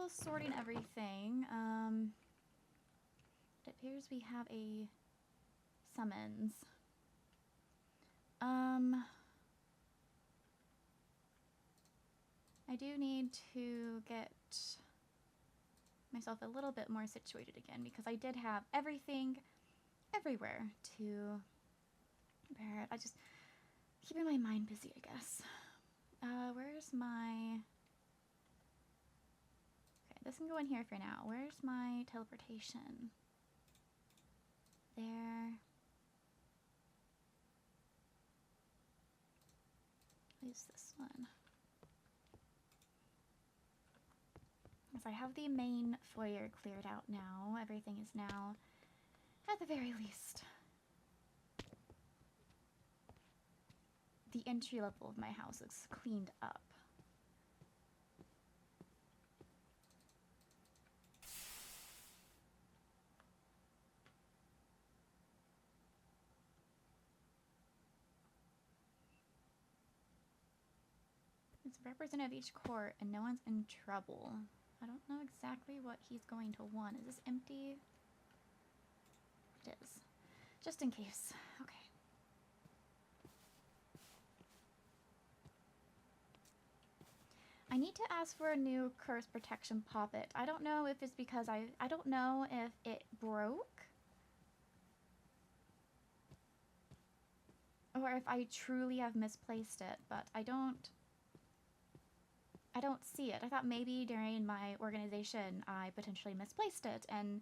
still sorting everything. It appears we have a summons. I do need to get myself a little bit more situated again because I did have everything everywhere to prepare it. I just keeping my mind busy, I guess. Where's my... Okay, this can go in here for now. Where's my teleportation? There. Use this one. So I have the main foyer cleared out now. Everything is now, at the very least, the entry level of my house is cleaned up. It's a representative of each court and no one's in trouble. I don't know exactly what he's going to want. Is this empty? It is. Just in case. Okay. I need to ask for a new curse protection poppet. I don't know if it's because I don't know if it broke. Or if I truly have misplaced it, but I don't see it. I thought maybe during my organization I potentially misplaced it, and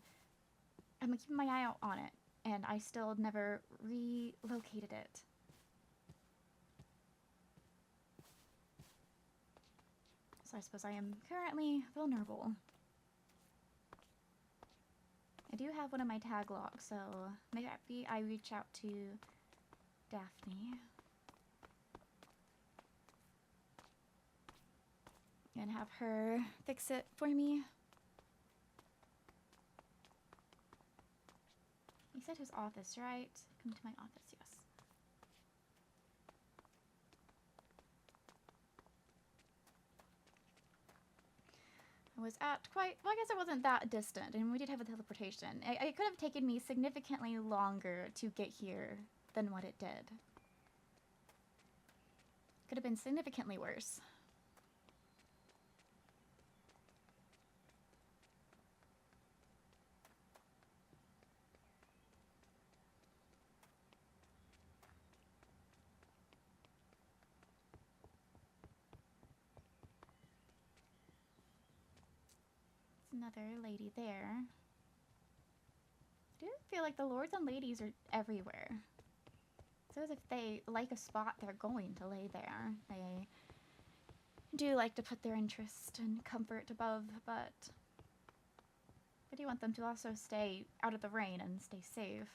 I'm keeping my eye out on it, and I still never relocated it. So I suppose I am currently vulnerable. I do have one of my tag logs, so maybe I reach out to Daphne and have her fix it for me. You said his office, right? Come to my office, yes. I was at quite, well, I guess it wasn't that distant, and we did have a teleportation. It could have taken me significantly longer to get here than what it did. Could have been significantly worse. Another lady there. I do feel like the lords and ladies are everywhere. So as if they like a spot, they're going to lay there. They do like to put their interest and comfort above, but I do want them to also stay out of the rain and stay safe.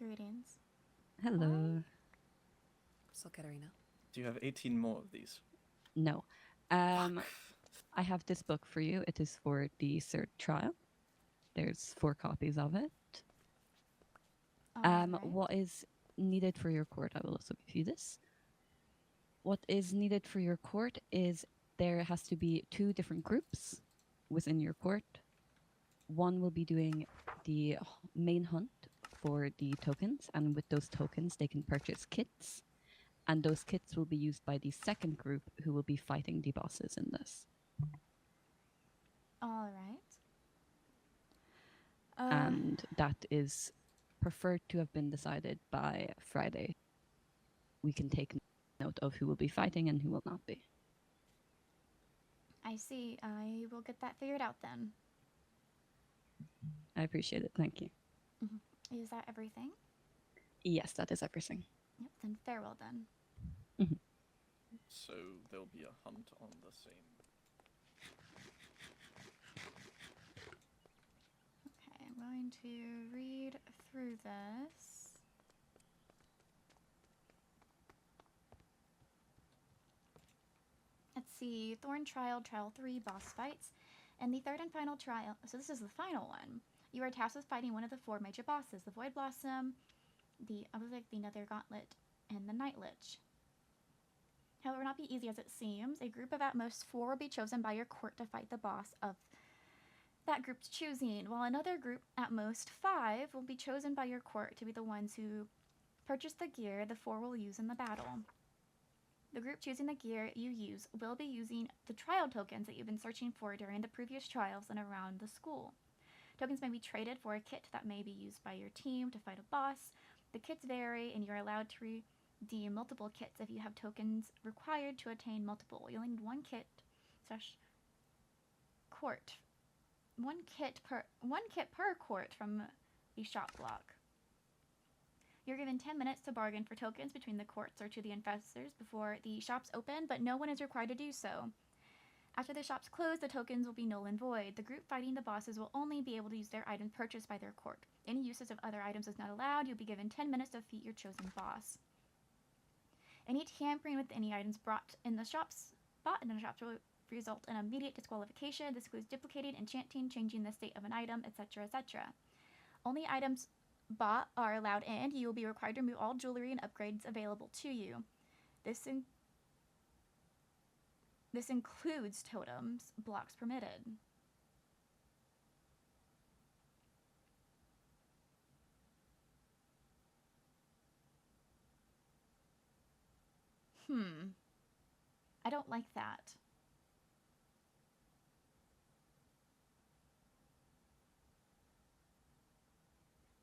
Greetings. Hello. So, Katarina. Do you have 18 more of these? No. I have this book for you. It is for the third trial. There's 4 copies of it. Right. What is needed for your court? I will also give you this. What is needed for your court is there has to be 2 different groups within your court. One will be doing the main hunt for the tokens, and with those tokens they can purchase kits, and those kits will be used by the second group who will be fighting the bosses in this. All right. And that is preferred to have been decided by Friday. We can take note of who will be fighting and who will not be. I see. I will get that figured out then. I appreciate it. Thank you. Mm-hmm. Is that everything? Yes, that is everything. Yep, then farewell then. Mm-hmm. So there'll be a hunt on the same. Okay, I'm going to read through this. see Thorn Trial, Trial 3, boss fights, and the third and final trial. So this is the final one. You are tasked with fighting one of the 4 major bosses: the Void Blossom, the Nether Gauntlet, and the Night Lich. However, it will not be easy as it seems. A group of at most 4 will be chosen by your court to fight the boss of that group's choosing, while another group, at most 5, will be chosen by your court to be the ones who purchase the gear the 4 will use in the battle. The group choosing the gear you use will be using the trial tokens that you've been searching for during the previous trials and around the school. Tokens may be traded for a kit that may be used by your team to fight a boss. The kits vary, and you're allowed to redeem multiple kits if you have tokens required to attain multiple. You only need one kit / court. One kit per court from the shop block. You're given 10 minutes to bargain for tokens between the courts or to the investors before the shops open, but no one is required to do so. After the shops close, the tokens will be null and void. The group fighting the bosses will only be able to use their items purchased by their court. Any usage of other items is not allowed. You'll be given 10 minutes to defeat your chosen boss. Any tampering with any items bought in the shops will result in immediate disqualification. This includes duplicating, enchanting, changing the state of an item, etc., etc. Only items bought are allowed in. You will be required to remove all jewelry and upgrades available to you. This includes totems, blocks permitted. I don't like that.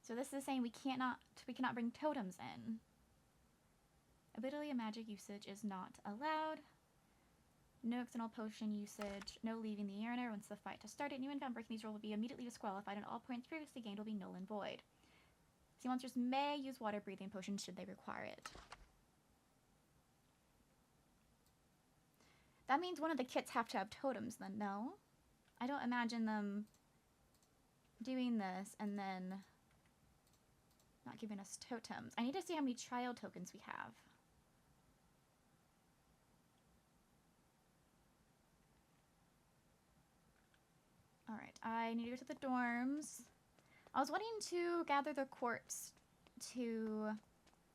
So this is saying we cannot bring totems in. Ability and magic usage is not allowed. No external potion usage. No leaving the arena once the fight has started. Anyone found breaking these rules will be immediately disqualified, and all points previously gained will be null and void. Sea monsters may use water breathing potions should they require it. That means one of the kits have to have totems then, no? I don't imagine them doing this and then not giving us totems. I need to see how many trial tokens we have. Alright, I need to go to the dorms. I was wanting to gather the courts to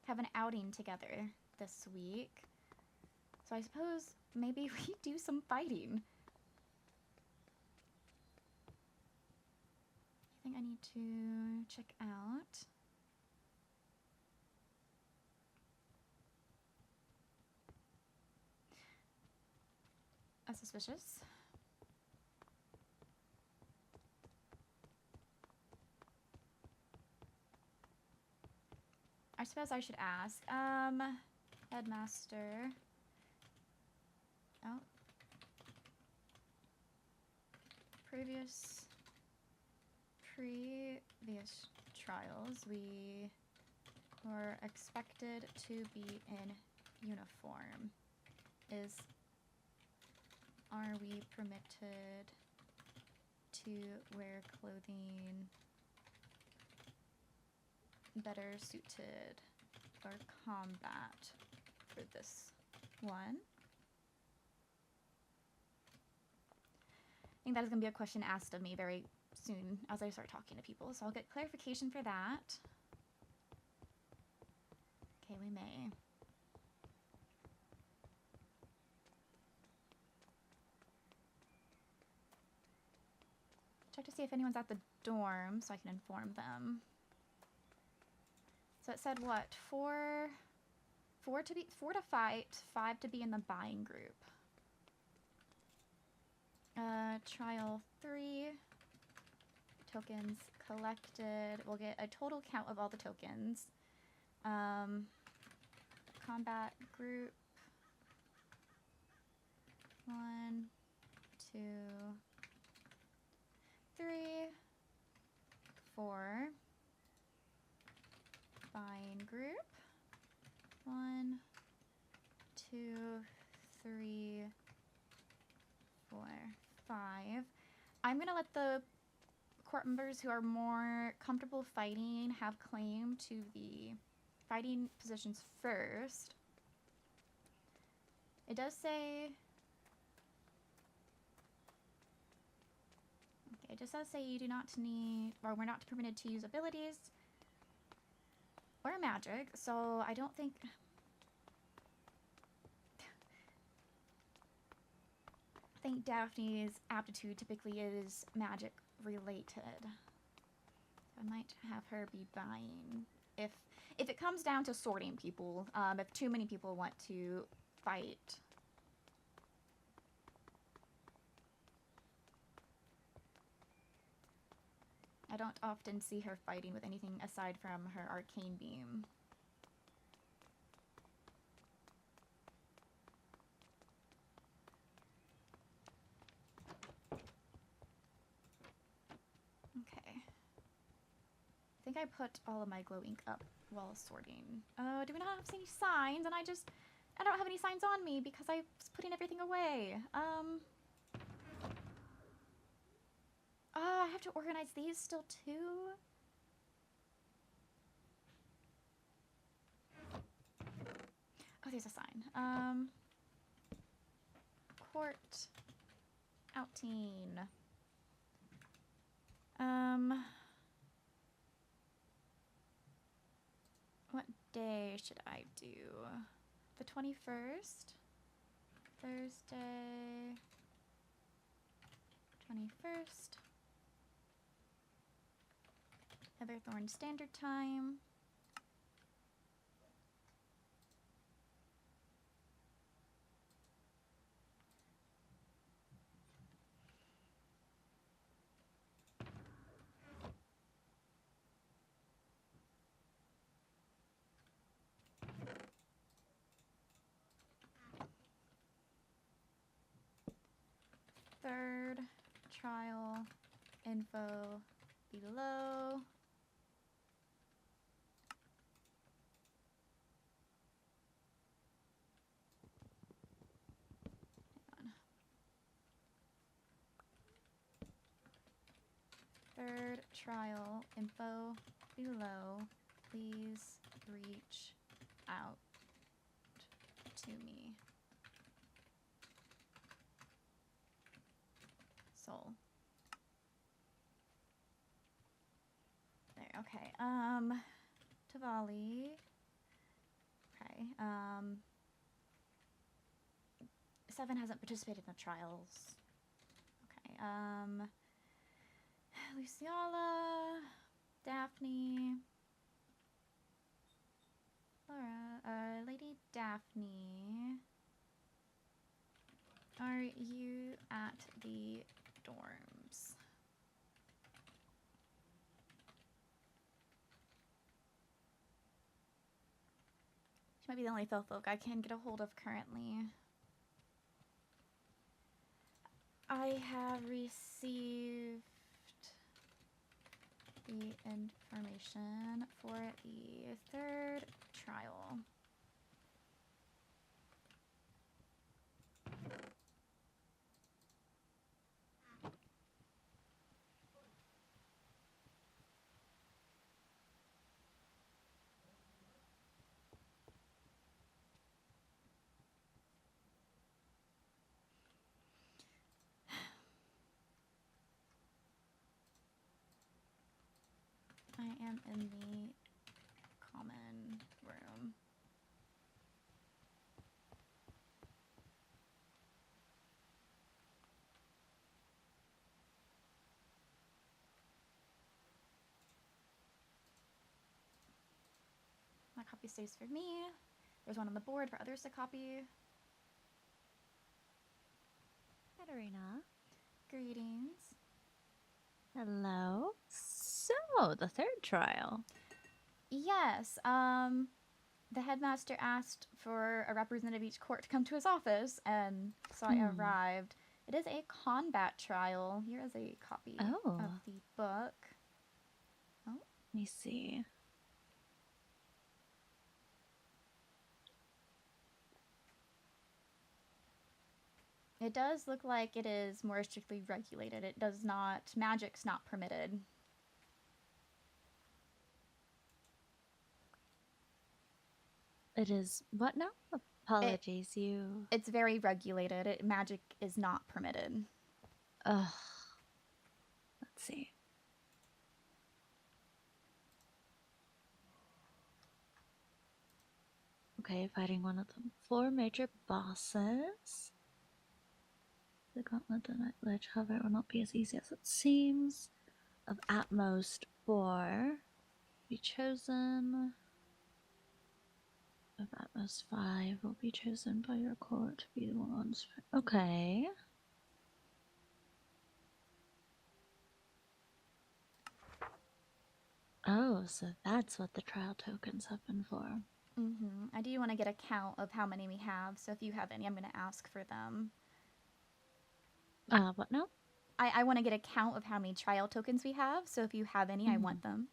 have an outing together this week. So I suppose maybe we do some fighting. I think I need to check out. That's suspicious. I suppose I should ask. Headmaster. Oh. Previous trials, we were expected to be in uniform. Are we permitted to wear clothing better suited for combat for this one? I think that is going to be a question asked of me very soon as I start talking to people, so I'll get clarification for that. Okay, we may. Check to see if anyone's at the dorm so I can inform them. So it said what? 4 to fight, 5 to be in the buying group. Trial 3. Tokens collected. We'll get a total count of all the tokens. Combat group. 1, 2, 3, 4. Buying group. 1, 2, 3, 4, 5. I'm gonna let the court members who are more comfortable fighting have claim to the fighting positions first. It does say it just does say you do not need, or we're not permitted to use abilities or magic, so I don't think... I think Daphne's aptitude typically is magic related. I might have her be buying if it comes down to sorting people, if too many people want to fight. I don't often see her fighting with anything aside from her arcane beam. Okay. I think I put all of my glow ink up while sorting. Do we not have any signs? And I don't have any signs on me because I was putting everything away. I have to organize these still too. Oh, there's a sign. Court outing. What day should I do? The 21st? Thursday. 21st. Everthorne Standard Time. Third trial info below. Third trial info below. Please reach out to me. Soul. There, okay. Tavali. Okay. 7 hasn't participated in the trials. Okay. Lizzaylia, Daphne, Laura, Lady Daphne, are you at the dorms? She might be the only folk I can get a hold of currently. I have received the information for the third trial. I am in the common room. My copy stays for me. There's one on the board for others to copy. Katarina. Greetings. Hello. So, the third trial. Yes, the headmaster asked for a representative of each court to come to his office, and so I arrived. It is a combat trial. Here is a copy of the book. Oh. Let me see. It does look like it is more strictly regulated. It does not, magic's not permitted. It is what now? Apologies, It's very regulated. Magic is not permitted. Ugh. Let's see. Okay, fighting one of the 4 major bosses. The Gauntlet, the Night Lich, however, it will not be as easy as it seems. Of at most 4 be chosen. Of at most 5 will be chosen by your court to be the ones. Okay. Oh, so that's what the trial tokens have been for. I do want to get a count of how many we have, so if you have any, I'm going to ask for them. What now? I want to get a count of how many trial tokens we have, so if you have any, I want them.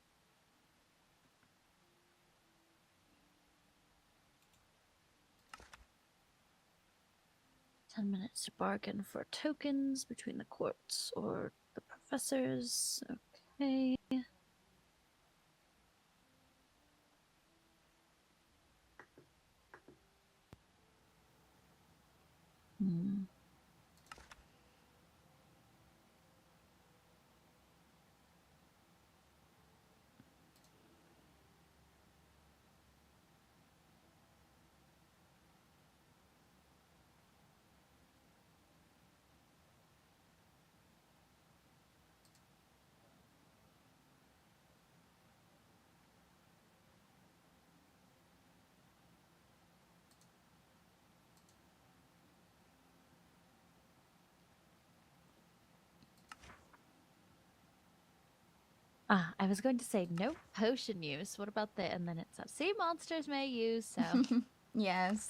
$10 to bargain for tokens between the courts or the professors. Okay. I was going to say no potion use. What about the? And then it says, sea monsters may use, so. Yes.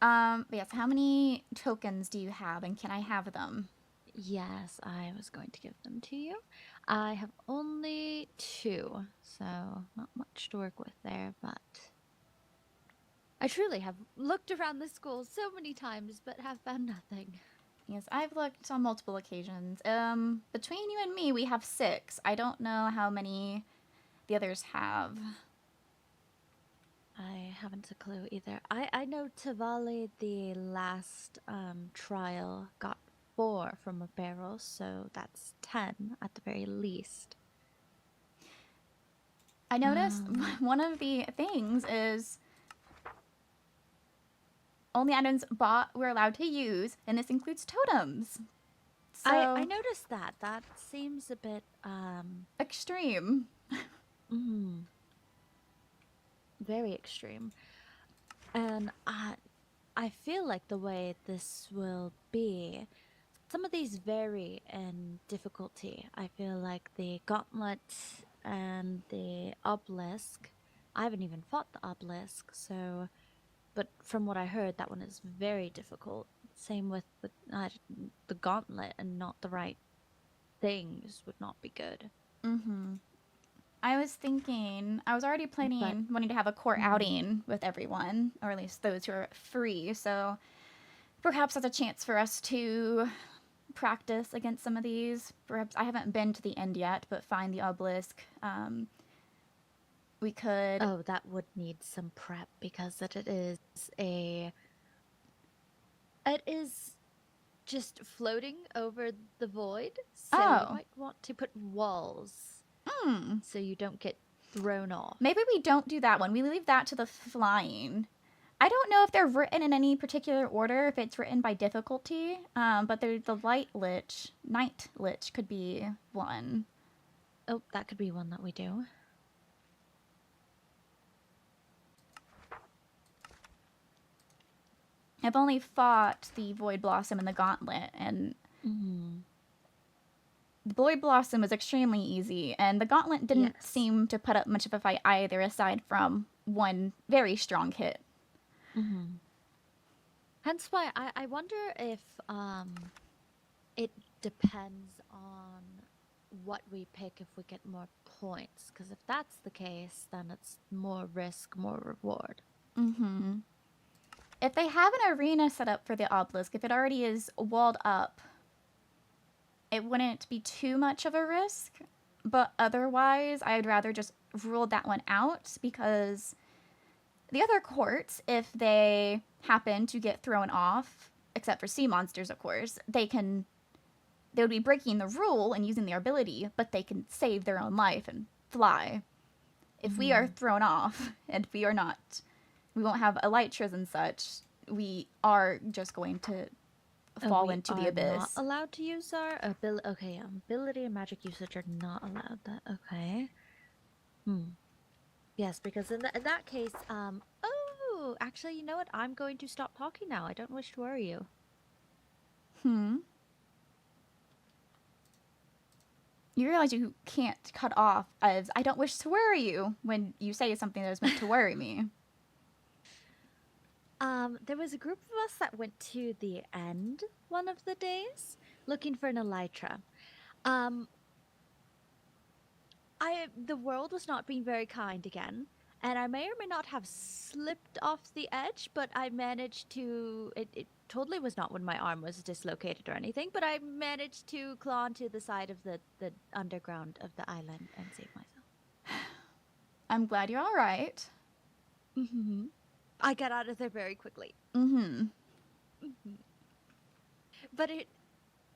But yes, how many tokens do you have, and can I have them? Yes, I was going to give them to you. I have only 2, so not much to work with there, but I truly have looked around the school so many times, but have found nothing. Yes, I've looked on multiple occasions. Between you and me, we have 6. I don't know how many the others have. I haven't a clue either. I know Tavali, the last trial, got 4 from a barrel, so that's 10 at the very least. I noticed one of the things is only items bought we're allowed to use, and this includes totems. So I noticed that. That seems a bit extreme. Very extreme. And I feel like the way this will be, some of these vary in difficulty. I feel like the Gauntlet and the Obelisk, I haven't even fought the Obelisk, so, but from what I heard, that one is very difficult. Same with the Gauntlet, and not the right things would not be good. I was thinking, I was already planning wanting to have a court outing with everyone, or at least those who are free, so perhaps that's a chance for us to practice against some of these. Perhaps I haven't been to the end yet, but find the obelisk. We could... Oh, that would need some prep, because it is just floating over the void, so you might want to put walls so you don't get thrown off. Maybe we don't do that one. We leave that to the flying. I don't know if they're written in any particular order, if it's written by difficulty, but the Night Lich could be one. Oh, that could be one that we do. I've only fought the Void Blossom and the Gauntlet, and the Void Blossom was extremely easy, and the Gauntlet didn't seem to put up much of a fight either, aside from one very strong hit. Hence why I wonder if it depends on what we pick if we get more points, because if that's the case, then it's more risk, more reward. If they have an arena set up for the obelisk, if it already is walled up, it wouldn't be too much of a risk, but otherwise I'd rather just rule that one out, because the other courts, if they happen to get thrown off, except for sea monsters, of course, they can they would be breaking the rule and using their ability, but they can save their own life and fly. If we are thrown off and we won't have elytras and such, we are just going to fall into the abyss. Not allowed to use our ability. Okay, ability and magic usage are not allowed. That okay. Yes, because in that case, oh, actually, you know what? I'm going to stop talking now. I don't wish to worry you. You realize you can't cut off as I don't wish to worry you when you say something that is meant to worry me. There was a group of us that went to the end one of the days looking for an elytra. The world was not being very kind again, and I may or may not have slipped off the edge, but I managed to. It totally was not when my arm was dislocated or anything, but I managed to claw onto the side of the underground of the island and save myself. I'm glad you're all right. I got out of there very quickly. But it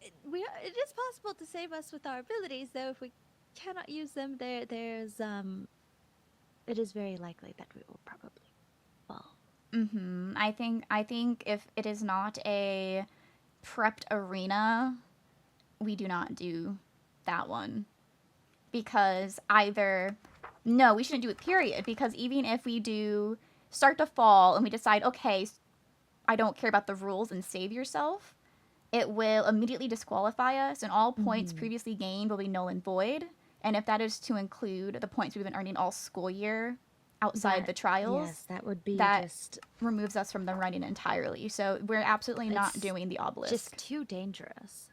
is possible to save us with our abilities, though. If we cannot use them, it is very likely that we will probably fall. I think if it is not a prepped arena, we do not do that one. Because no, we shouldn't do it, period. Because even if we do start to fall and we decide, okay, I don't care about the rules and save yourself, it will immediately disqualify us and all points previously gained will be null and void. And if that is to include the points we've been earning all school year outside the trials, yes, that would be removes us from the running entirely. So we're absolutely not doing the obelisk. Just too dangerous.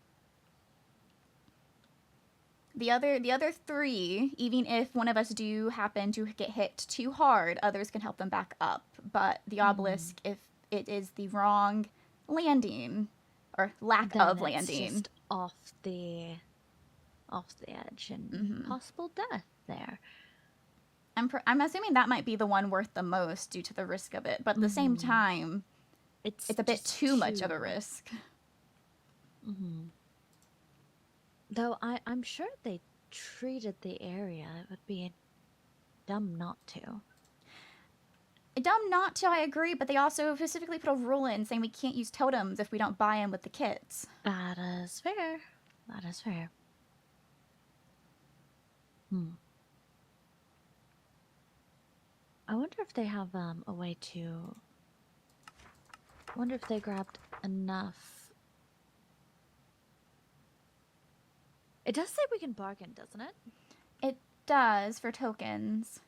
The other three, even if one of us do happen to get hit too hard, others can help them back up. But the obelisk, if it is the wrong landing or lack of landing, just off the edge and possible death there. I'm assuming that might be the one worth the most due to the risk of it. But at the same time, it's a bit too much of a risk. Though I'm sure they treated the area. It would be dumb not to. Dumb not to, I agree, but they also specifically put a rule in saying we can't use totems if we don't buy in with the kits. That is fair. That is fair. I wonder if they have a way to... I wonder if they grabbed enough... It does say we can bargain, doesn't it? It does for tokens.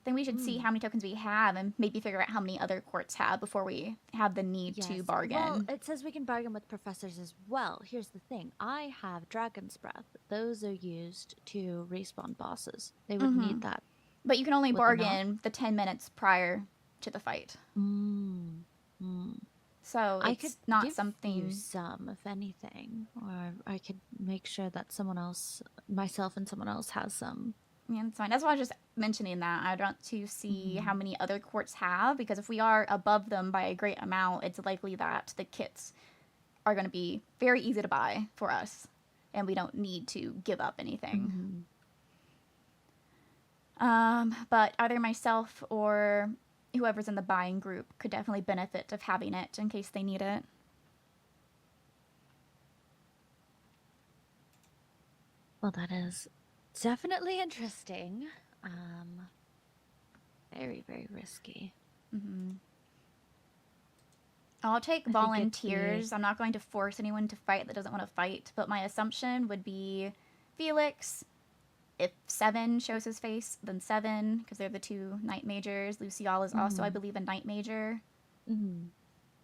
Then we should see how many tokens we have and maybe figure out how many other courts have before we have the need to bargain. Well, it says we can bargain with professors as well. Here's the thing. I have Dragon's Breath. Those are used to respawn bosses. They would need that. But you can only bargain the 10 minutes prior to the fight. So I it's could not give something... you some, if anything. Or I could make sure that someone else, myself and someone else has some. Yeah, that's fine. That's why I was just mentioning that. I want to see how many other courts have, because if we are above them by a great amount, it's likely that the kits are going to be very easy to buy for us, and we don't need to give up anything. But either myself or whoever's in the buying group could definitely benefit of having it in case they need it. Well, that is definitely interesting. Very, very risky. I'll take volunteers. I'm not going to force anyone to fight that doesn't want to fight, but my assumption would be Felix. If 7 shows his face, then 7, because they're the 2 Knight Majors. Lucial is also, I believe, a Knight Major. And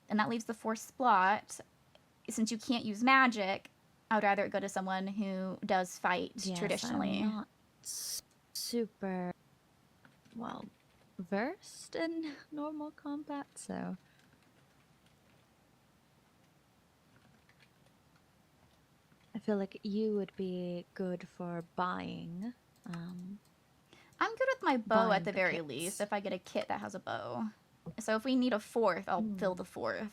that leaves the 4th slot. Since you can't use magic, I would rather it go to someone who does fight traditionally. I'm not super well versed in normal combat, so I feel like you would be good for buying. I'm good with my bow at the very least, if I get a kit that has a bow. So if we need a 4th, I'll fill the 4th.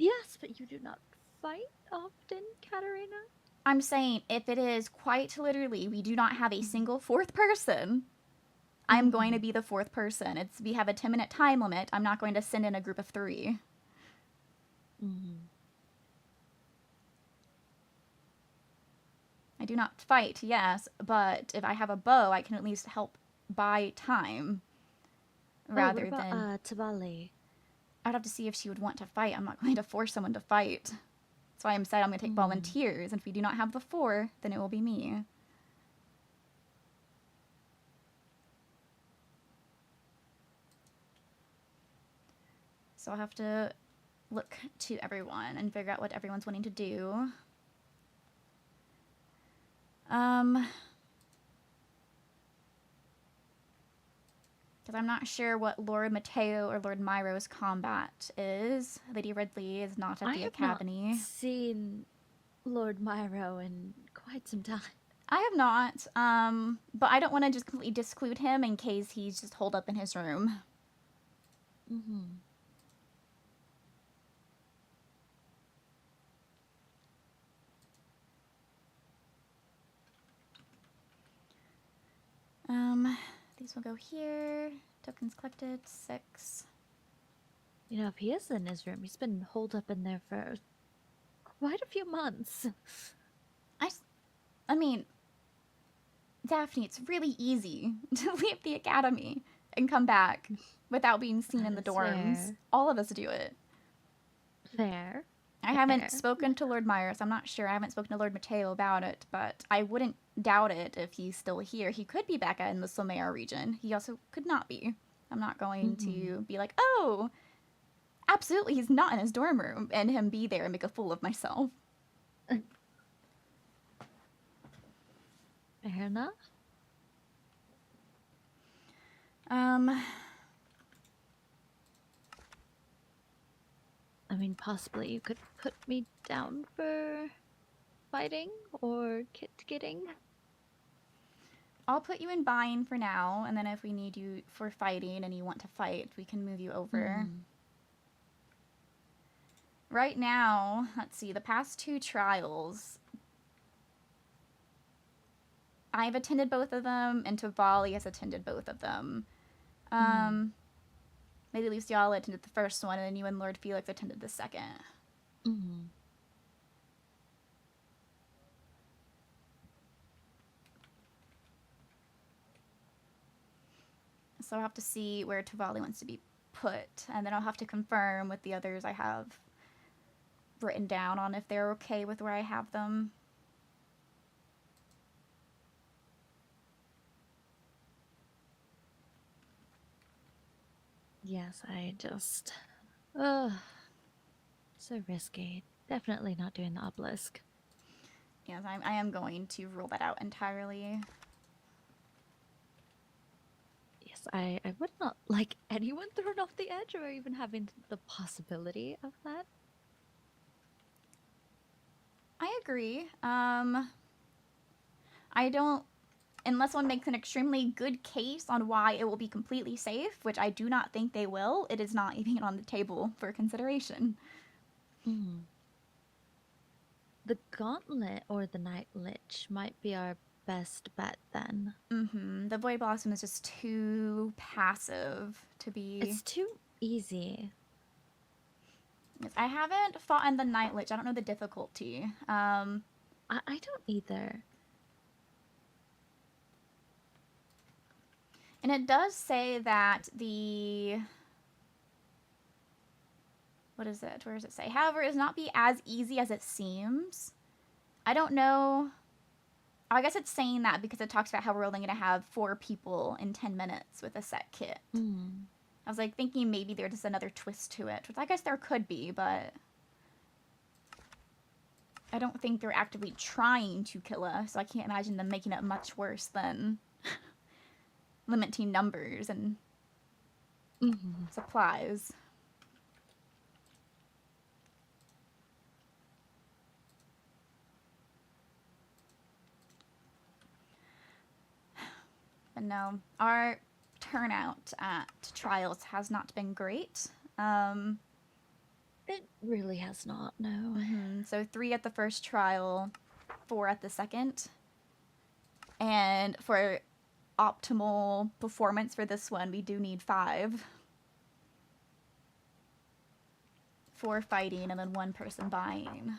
Yes, but you do not fight often, Katarina. I'm saying if it is quite literally, we do not have a single fourth person, I'm going to be the fourth person. We have a 10-minute time limit. I'm not going to send in a group of 3. I do not fight, yes, but if I have a bow, I can at least help buy time. Rather what about, than Tavali? I'd have to see if she would want to fight. I'm not going to force someone to fight. That's why I'm saying I'm going to take volunteers, and if we do not have the 4, then it will be me. So I'll have to look to everyone and figure out what everyone's wanting to do. Because I'm not sure what Lord Mateo or Lord Myro's combat is. Lady Ridley is not at the academy. I have not seen Lord Myro in quite some time. I have not, but I don't want to just completely disclude him in case he's just holed up in his room. These will go here. Tokens collected, 6. You know, if he is in his room, he's been holed up in there for quite a few months. I mean, Daphne, it's really easy to leave the academy and come back without being seen in the dorms. Fair. All of us do it. Fair. I haven't spoken to Lord Myers. I'm not sure. I haven't spoken to Lord Mateo about it, but I wouldn't doubt it if he's still here. He could be back in the Solmera region. He also could not be. I'm not going to be like, oh, absolutely, he's not in his dorm room, and him be there and make a fool of myself. Fair enough. I mean, possibly you could put me down for fighting or kit-getting. I'll put you in bind for now, and then if we need you for fighting and you want to fight, we can move you over. Right now, let's see, the past 2 trials, I've attended both of them, and Tavali has attended both of them. Maybe Lizzaylia attended the first one, and then you and Lord Felix attended the second. So I'll have to see where Tavali wants to be put, and then I'll have to confirm with the others I have written down on if they're okay with where I have them. Yes, I just... so risky. Definitely not doing the obelisk. Yes, I am going to rule that out entirely. Yes, I would not like anyone thrown off the edge or even having the possibility of that. I agree. I don't... Unless one makes an extremely good case on why it will be completely safe, which I do not think they will, it is not even on the table for consideration. The gauntlet or the night lich might be our best bet then. The Void Blossom is just too passive to be... It's too easy. Yes, I haven't fought in the Night Lich. I don't know the difficulty. I don't either. And it does say that the... What is it? Where does it say? However, it does not be as easy as it seems. I don't know... I guess it's saying that because it talks about how we're only going to have 4 people in 10 minutes with a set kit. I was like thinking maybe there's just another twist to it, which I guess there could be, but I don't think they're actively trying to kill us, so I can't imagine them making it much worse than limiting numbers and supplies. But no, our turnout at trials has not been great. It really has not, no. So 3 at the first trial, 4 at the second. And for optimal performance for this one, we do need 5. 4 fighting and then 1 person buying.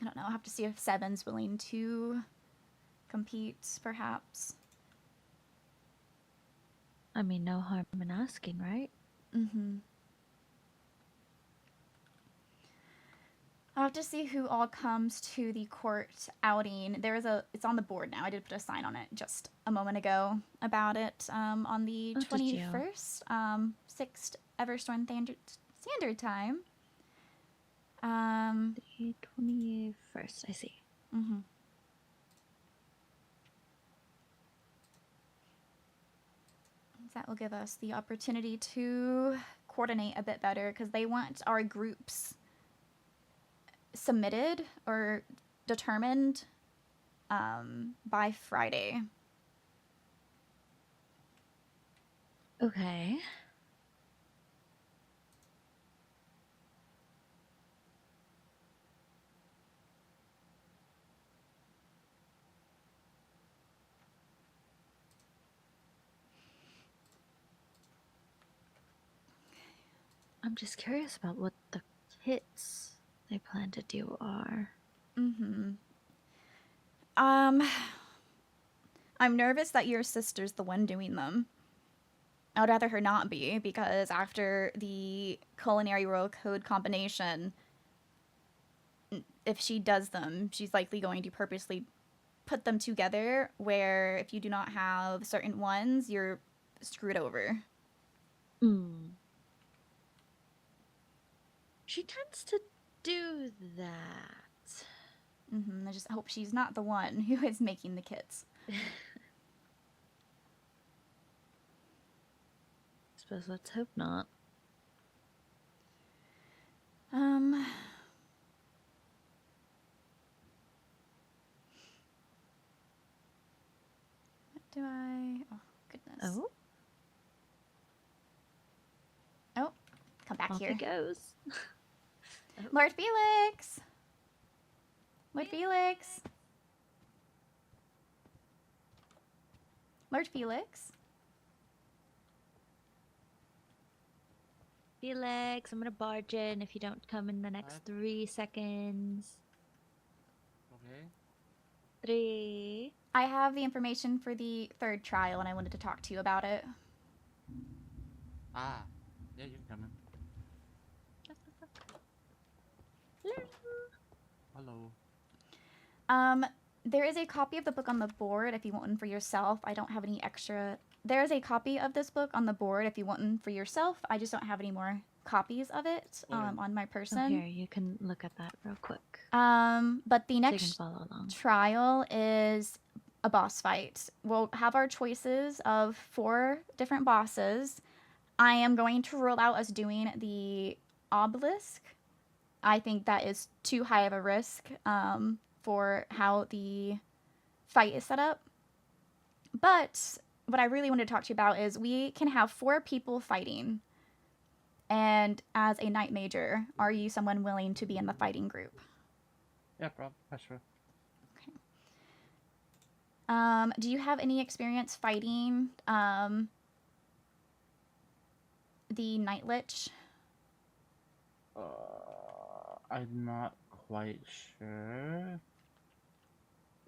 I don't know. I'll have to see if 7's willing to compete, perhaps. I mean, no harm in asking, right? I'll have to see who all comes to the court outing. It's on the board now. I did put a sign on it just a moment ago about it. On the Oh, did you? 21st, 6th Everthorne Standard Time. The 21st, I see. That will give us the opportunity to coordinate a bit better because they want our groups submitted or determined by Friday. Okay. I'm just curious about what the kits they plan to do are. I'm nervous that your sister's the one doing them. I would rather her not be, because after the culinary royal code combination, if she does them, she's likely going to purposely put them together, where if you do not have certain ones, you're screwed over. She tends to do that. I just hope she's not the one who is making the kits. Suppose let's hope not. What do I... Oh, goodness. Oh? Oh, come back Off here. he goes. Lord Felix! Lord Felix! Lord Felix? Felix, I'm gonna barge in if you don't come in the next 3 seconds. Okay. 3. I have the information for the 3rd trial, and I wanted to talk to you about it. Ah. Yeah, you can come in. Hello. There is a copy of the book on the board if you want one for yourself. I don't have any extra. There is a copy of this book on the board if you want one for yourself. I just don't have any more copies of it on my person. Oh, here, you can look at that real quick. But the So you can next follow along. trial is a boss fight. We'll have our choices of 4 different bosses. I am going to rule out us doing the obelisk. I think that is too high of a risk for how the fight is set up. But what I really wanted to talk to you about is we can have 4 people fighting. And as a knight major, are you someone willing to be in the fighting group? Yeah, sure. Okay. Do you have any experience fighting the Night Lich? I'm not quite sure.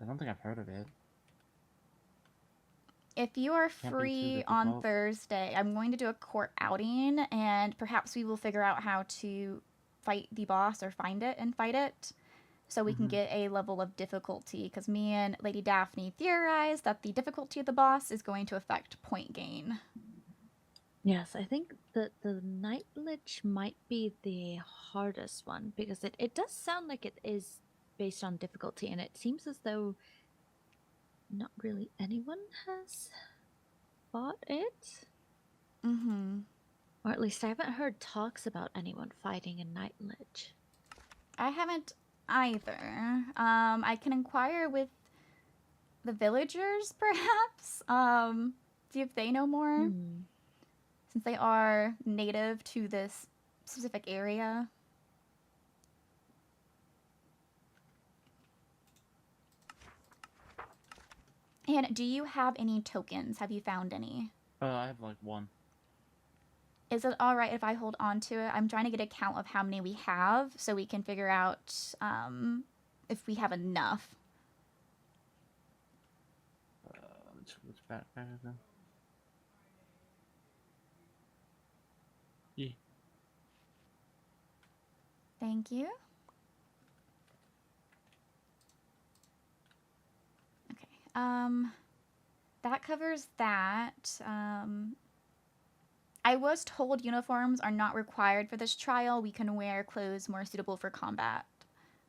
I don't think I've heard of it. If you are Can't be too free on difficult. Thursday, I'm going to do a court outing, and perhaps we will figure out how to fight the boss or find it and fight it, so we can get a level of difficulty, because me and Lady Daphne theorized that the difficulty of the boss is going to affect point gain. Yes, I think that the Night Lich might be the hardest one, because it does sound like it is based on difficulty, and it seems as though not really anyone has fought it. Or at least I haven't heard talks about anyone fighting a Night Lich. I haven't either. I can inquire with the villagers, perhaps. See if they know more, Hmm. since they are native to this specific area. And do you have any tokens? Have you found any? I have like one. Is it all right if I hold on to it? I'm trying to get a count of how many we have so we can figure out if we have enough. Which backpack is it? Yeah. Thank you. Okay. That covers that. I was told uniforms are not required for this trial. We can wear clothes more suitable for combat.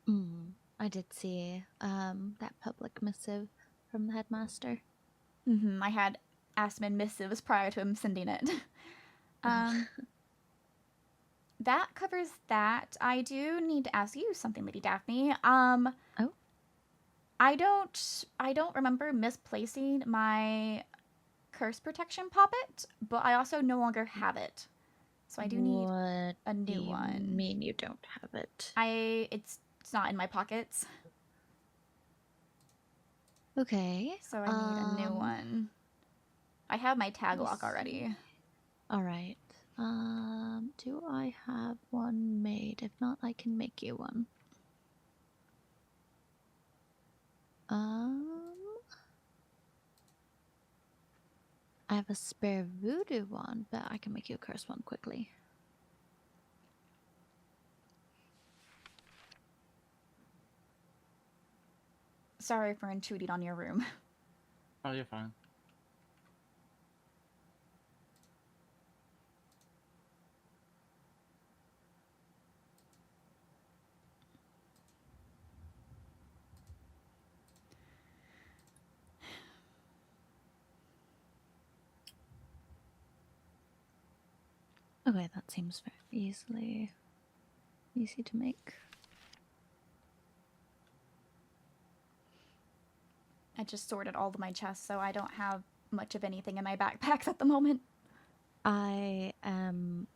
I did see that public missive from the headmaster. I had asked him in missives prior to him sending it. That covers that. I do need to ask you something, Lady Daphne. Oh? I don't remember misplacing my curse protection poppet, but I also no longer have it. So I do need What a do new you one. mean you don't have it? It's not in my pockets. Okay. So I need a new one. I have my tag lock already. All right. Do I have one made? If not, I can make you one. I have a spare voodoo one, but I can make you a curse one quickly. Sorry for intruding on your room. Oh, you're fine. Okay, that seems very easy to make. I just sorted all of my chests, so I don't have much of anything in my backpacks at the moment. I am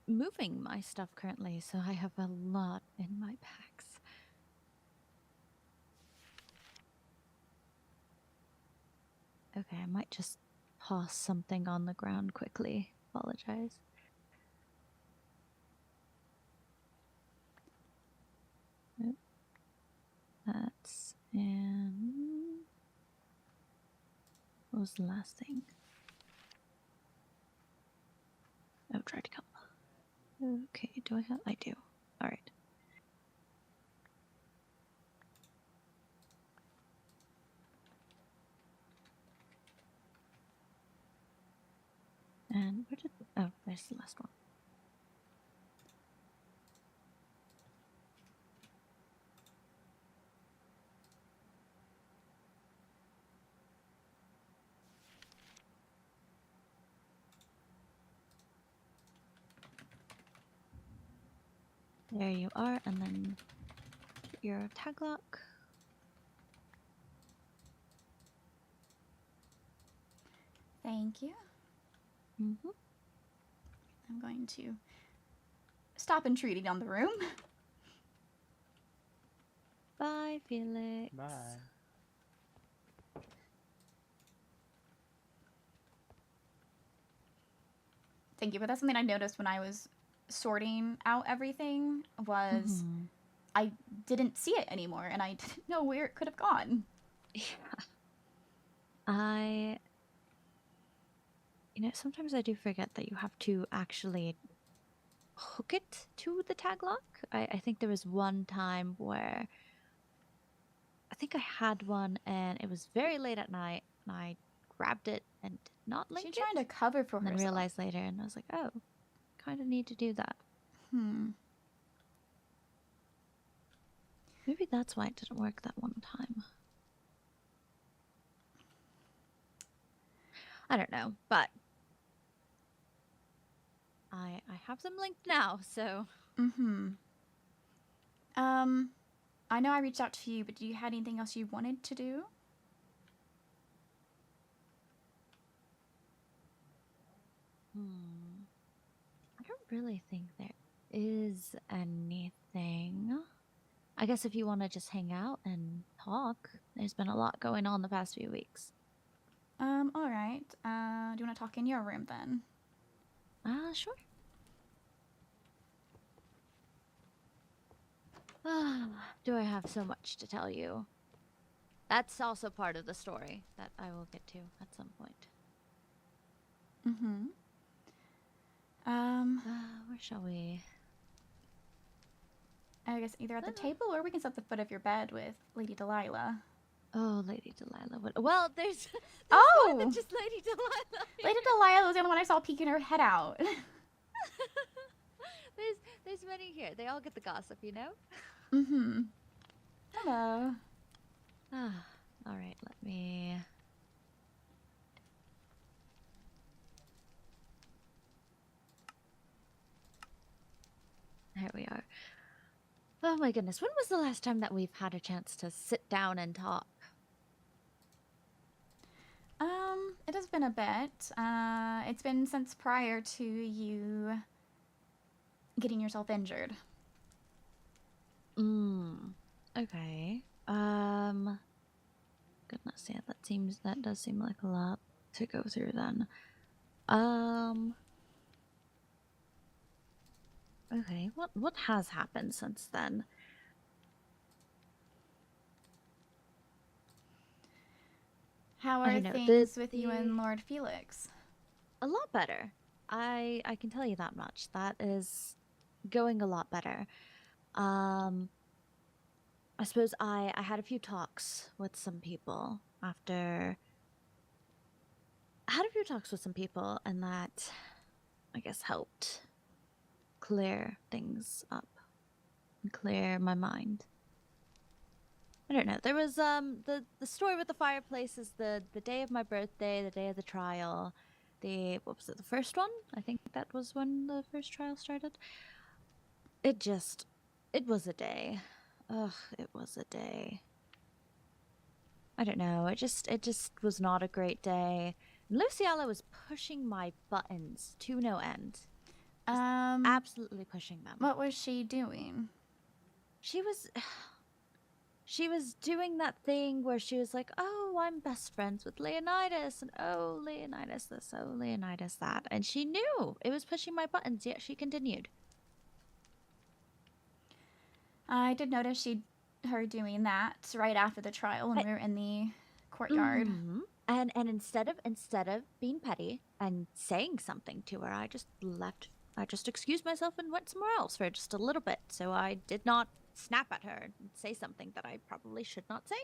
moving my stuff currently, so I have a lot in my packs. Okay, I might just toss something on the ground quickly. Apologize. Nope. That's in. What was the last thing? Oh, try to come. Okay, do I have? I do. All right. And where did? Oh, there's the last one. There you are, and then your tag lock. Thank you. Mm-hmm. I'm going to stop intruding on the room. Bye, Felix. Bye. Thank you, but that's something I noticed when I was sorting out everything was I didn't see it anymore, and I didn't know where it could have gone. Yeah. Sometimes I do forget that you have to actually hook it to the tag lock. I think there was one time where I think I had one and it was very late at night and I grabbed it and did not link She's trying to cover for and then herself. realized later and I was like, oh, kind of need to do that. Maybe that's why it didn't work that one time. I don't know, but I have them linked now, so. I know I reached out to you, but do you have anything else you wanted to do? I don't really think there is anything. I guess if you want to just hang out and talk, there's been a lot going on the past few weeks. All right. Do you want to talk in your room then? Sure. Do I have so much to tell you? That's also part of the story that I will get to at some point. Mm-hmm. Where shall we? I guess either at the table or we can sit at the foot of your bed with Lady Delilah. Oh, Lady Delilah. Well, there's Oh! more than just Lady Delilah. Lady Delilah was the only one I saw peeking her head out. There's many here. They all get the gossip, you know? Mm-hmm. Hello. All right, let me... There we are. Oh my goodness, when was the last time that we've had a chance to sit down and talk? It has been a bit. It's been since prior to you getting yourself injured. Okay. Goodness, yeah, that does seem like a lot to go through then. Okay, what has happened since then? How I are don't know, things with you and Lord Felix? A lot better. I can tell you that much. That is going a lot better. I suppose I had a few talks with some people after... I had a few talks with some people, and that, I guess, helped clear things up and clear my mind. I don't know. There was the story with the fireplace is the day of my birthday, the day of the trial. What was it, the first one? I think that was when the first trial started. It was a day. Ugh, it was a day. I don't know. It just was not a great day. Lizzaylia was pushing my buttons to no end. Just absolutely pushing them. What was she doing? She was doing that thing where she was like, oh, I'm best friends with Leonidas, and oh, Leonidas this, oh, Leonidas that. And she knew it was pushing my buttons, yet she continued. I did notice her doing that right after the trial when we were in the courtyard. Mm-hmm. And instead of being petty and saying something to her, I just left. I just excused myself and went somewhere else for just a little bit. So I did not snap at her and say something that I probably should not say.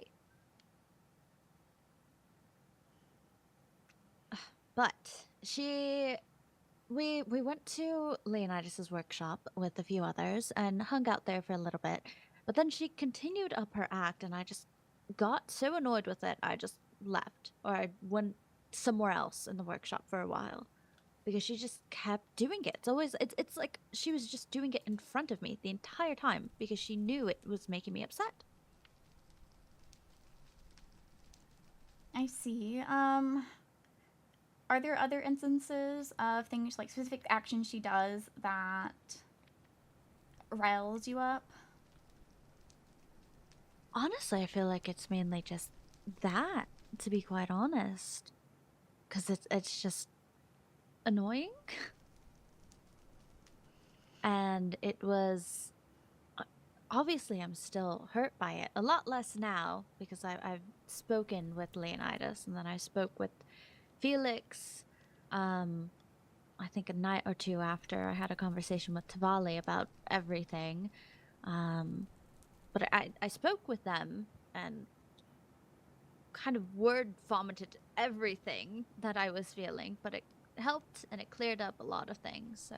But we went to Leonidas's workshop with a few others and hung out there for a little bit. But then she continued up her act, and I just got so annoyed with it, I just left, or I went somewhere else in the workshop for a while. Because she just kept doing it. It's like she was just doing it in front of me the entire time because she knew it was making me upset. I see. Are there other instances of things like specific actions she does that riles you up? Honestly, I feel like it's mainly just that, to be quite honest. Because it's just annoying. And it was... Obviously, I'm still hurt by it. A lot less now, because I've spoken with Leonidas, and then I spoke with Felix. I think a night or two after, I had a conversation with Tavali about everything. But I spoke with them, and kind of word vomited everything that I was feeling, but it helped and it cleared up a lot of things, so...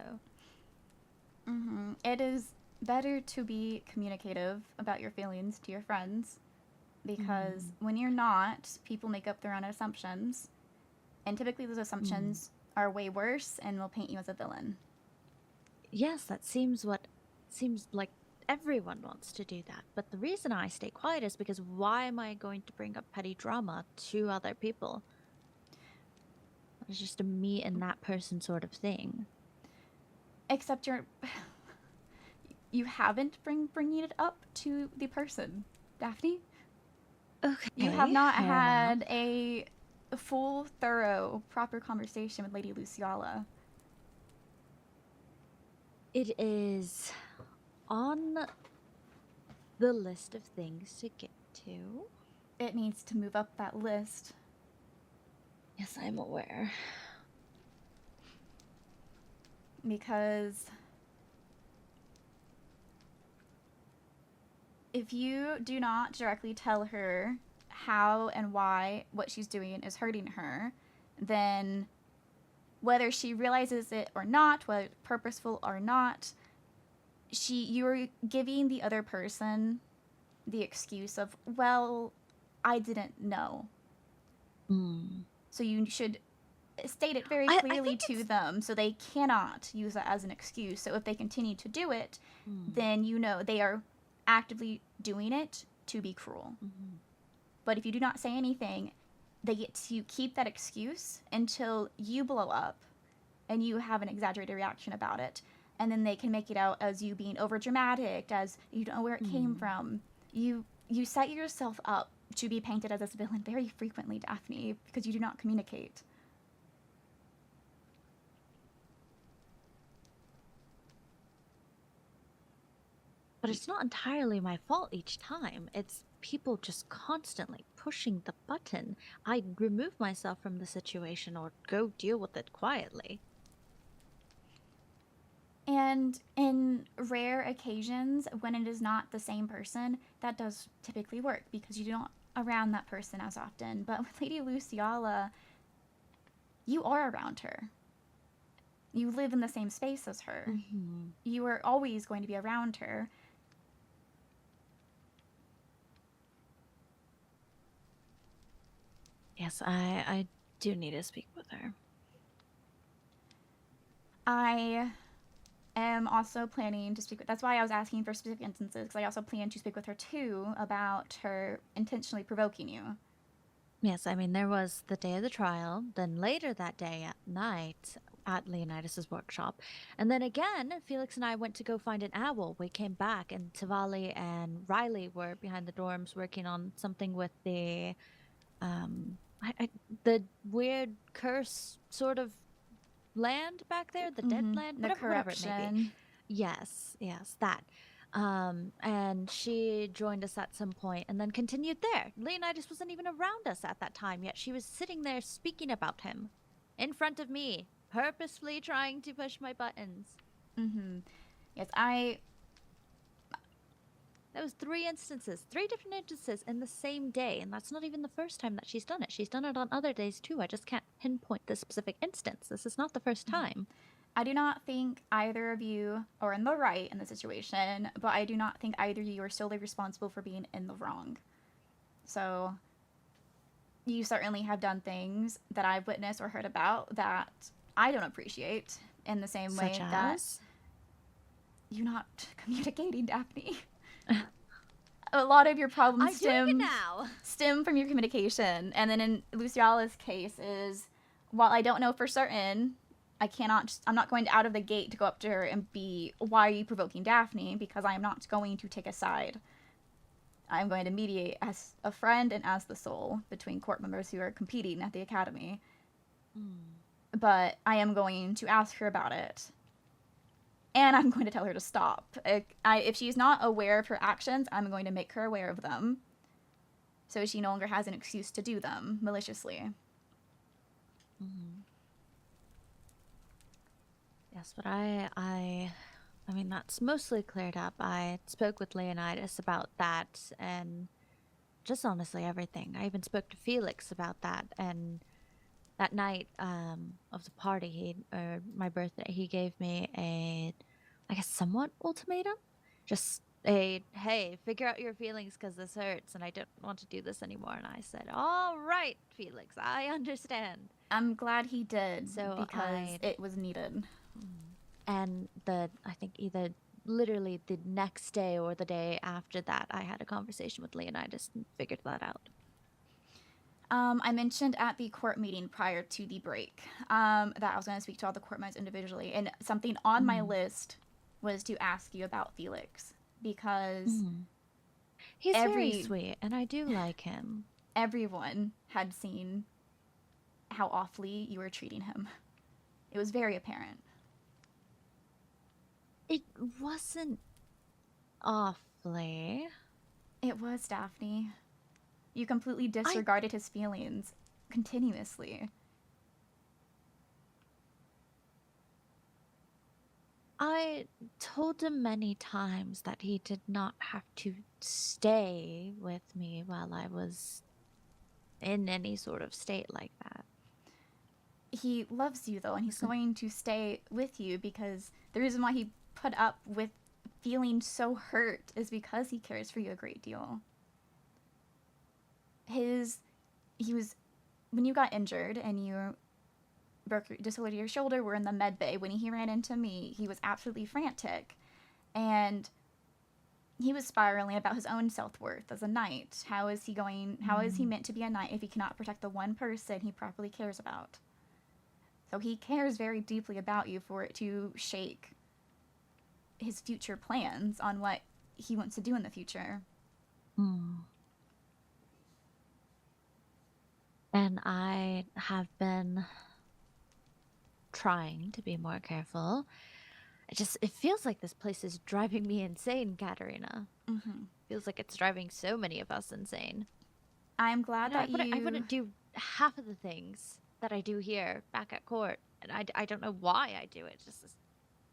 Mm-hmm. It is better to be communicative about your feelings to your friends, because when you're not, people make up their own assumptions, and typically those assumptions are way worse and will paint you as a villain. Yes, that seems like everyone wants to do that, but the reason I stay quiet is because why am I going to bring up petty drama to other people? It's just a me and that person sort of thing. Except you haven't bringing it up to the person, Daphne. Okay. You have not fair had enough. a full, thorough, proper conversation with Lady Lizzaylia. It is on the list of things to get to. It needs to move up that list. Yes, I'm aware. Because if you do not directly tell her how and why what she's doing is hurting her, then whether she realizes it or not, whether it's purposeful or not, you're giving the other person the excuse of, well, I didn't know. So you should state it very I clearly think to it's- them so they cannot use that as an excuse. So if they continue to do it, then you know they are actively doing it to be cruel. But if you do not say anything, they get to keep that excuse until you blow up and you have an exaggerated reaction about it. And then they can make it out as you being overdramatic, as you don't know where it came from. You set yourself up to be painted as this villain very frequently, Daphne, because you do not communicate. But it's not entirely my fault each time. It's people just constantly pushing the button. I remove myself from the situation or go deal with it quietly. And in rare occasions, when it is not the same person, that does typically work because you're not around that person as often. But with Lady Lizzaylia, you are around her. You live in the same space as her. You are always going to be around her. Yes, I do need to speak with her. I am also planning to speak with, that's why I was asking for specific instances, because I also plan to speak with her too about her intentionally provoking you. Yes, I mean, there was the day of the trial, then later that day at night at Leonidas' workshop, and then again, Felix and I went to go find an owl. We came back, and Tavali and Riley were behind the dorms working on something with the, the weird curse sort of land back there, the dead land, The whatever it may be. corruption. Yes, that. And she joined us at some point and then continued there. Leonidas wasn't even around us at that time, yet she was sitting there speaking about him in front of me, purposefully trying to push my buttons. Yes, That was three different instances in the same day, and that's not even the first time that she's done it. She's done it on other days too. I just can't pinpoint this specific instance. This is not the first time. I do not think either of you are in the right in the situation, but I do not think either of you are solely responsible for being in the wrong. So you certainly have done things that I've witnessed or heard about that I don't appreciate in the same way Such that as? you're not communicating, Daphne. A lot of your problems stem from your communication. And then in Luciella's case is, while I don't know for certain, I'm not going out of the gate to go up to her and be, why are you provoking Daphne? Because I am not going to take a side. I'm going to mediate as a friend and as the soul between court members who are competing at the academy. But I am going to ask her about it. And I'm going to tell her to stop. If she's not aware of her actions, I'm going to make her aware of them. So she no longer has an excuse to do them maliciously. Yes, but I mean, that's mostly cleared up. I spoke with Leonidas about that and just honestly everything. I even spoke to Felix about that. And that night of the party, my birthday, he gave me I guess, somewhat ultimatum. Just hey, figure out your feelings because this hurts and I don't want to do this anymore. And I said, all right, Felix, I understand. I'm glad he did, So because it was needed. And I think either literally the next day or the day after that, I had a conversation with Leonidas and figured that out. I mentioned at the court meeting prior to the break that I was going to speak to all the court members individually, and something on my list was to ask you about Felix, because He's very sweet, and I do like him. everyone had seen how awfully you were treating him. It was very apparent. It wasn't awfully. It was, Daphne. You completely disregarded his feelings continuously. I told him many times that he did not have to stay with me while I was in any sort of state like that. He loves you, though, and he's going to stay with you because the reason why he put up with feeling so hurt is because he cares for you a great deal. When you got injured and you dislocated your shoulder, were in the med bay. When he ran into me, he was absolutely frantic, and he was spiraling about his own self-worth as a knight. How is he meant to be a knight if he cannot protect the one person he properly cares about? So he cares very deeply about you for it to shake his future plans on what he wants to do in the future. And I have been trying to be more careful. It feels like this place is driving me insane, Katarina. Feels like it's driving so many of us insane. I'm glad that I wouldn't do half of the things that I do here back at court, and I don't know why I do it. It's just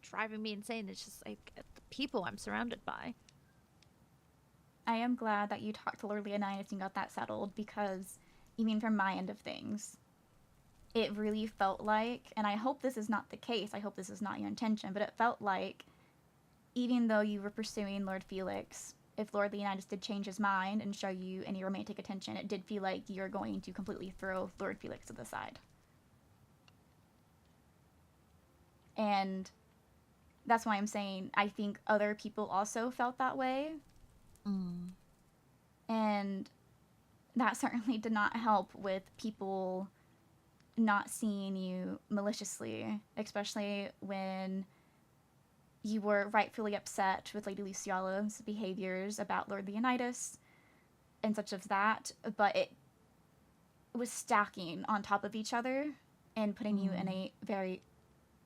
driving me insane. It's just like the people I'm surrounded by. I am glad that you talked to Lord Leonidas and got that settled, because even from my end of things, it really felt like, and I hope this is not the case, I hope this is not your intention, but it felt like even though you were pursuing Lord Felix, if Lord Leonidas did change his mind and show you any romantic attention, it did feel like you're going to completely throw Lord Felix to the side. And that's why I'm saying I think other people also felt that way. And that certainly did not help with people not seeing you maliciously, especially when you were rightfully upset with Lady Luciella's behaviors about Lord Leonidas and such of that, but it was stacking on top of each other and putting you in a very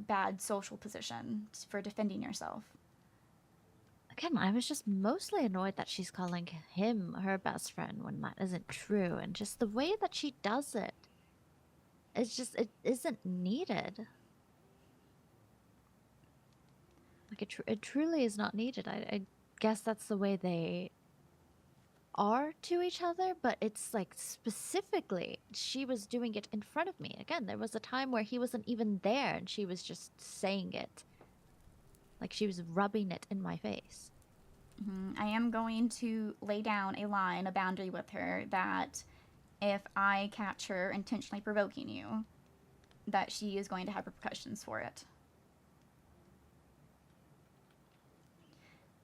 bad social position for defending yourself. Again, I was just mostly annoyed that she's calling him her best friend when that isn't true, and just the way that she does it. It isn't needed. Like, it truly is not needed. I guess that's the way they are to each other, but it's like specifically, she was doing it in front of me. Again, there was a time where he wasn't even there, and she was just saying it. Like, she was rubbing it in my face. I am going to lay down a boundary with her, that if I catch her intentionally provoking you, that she is going to have repercussions for it.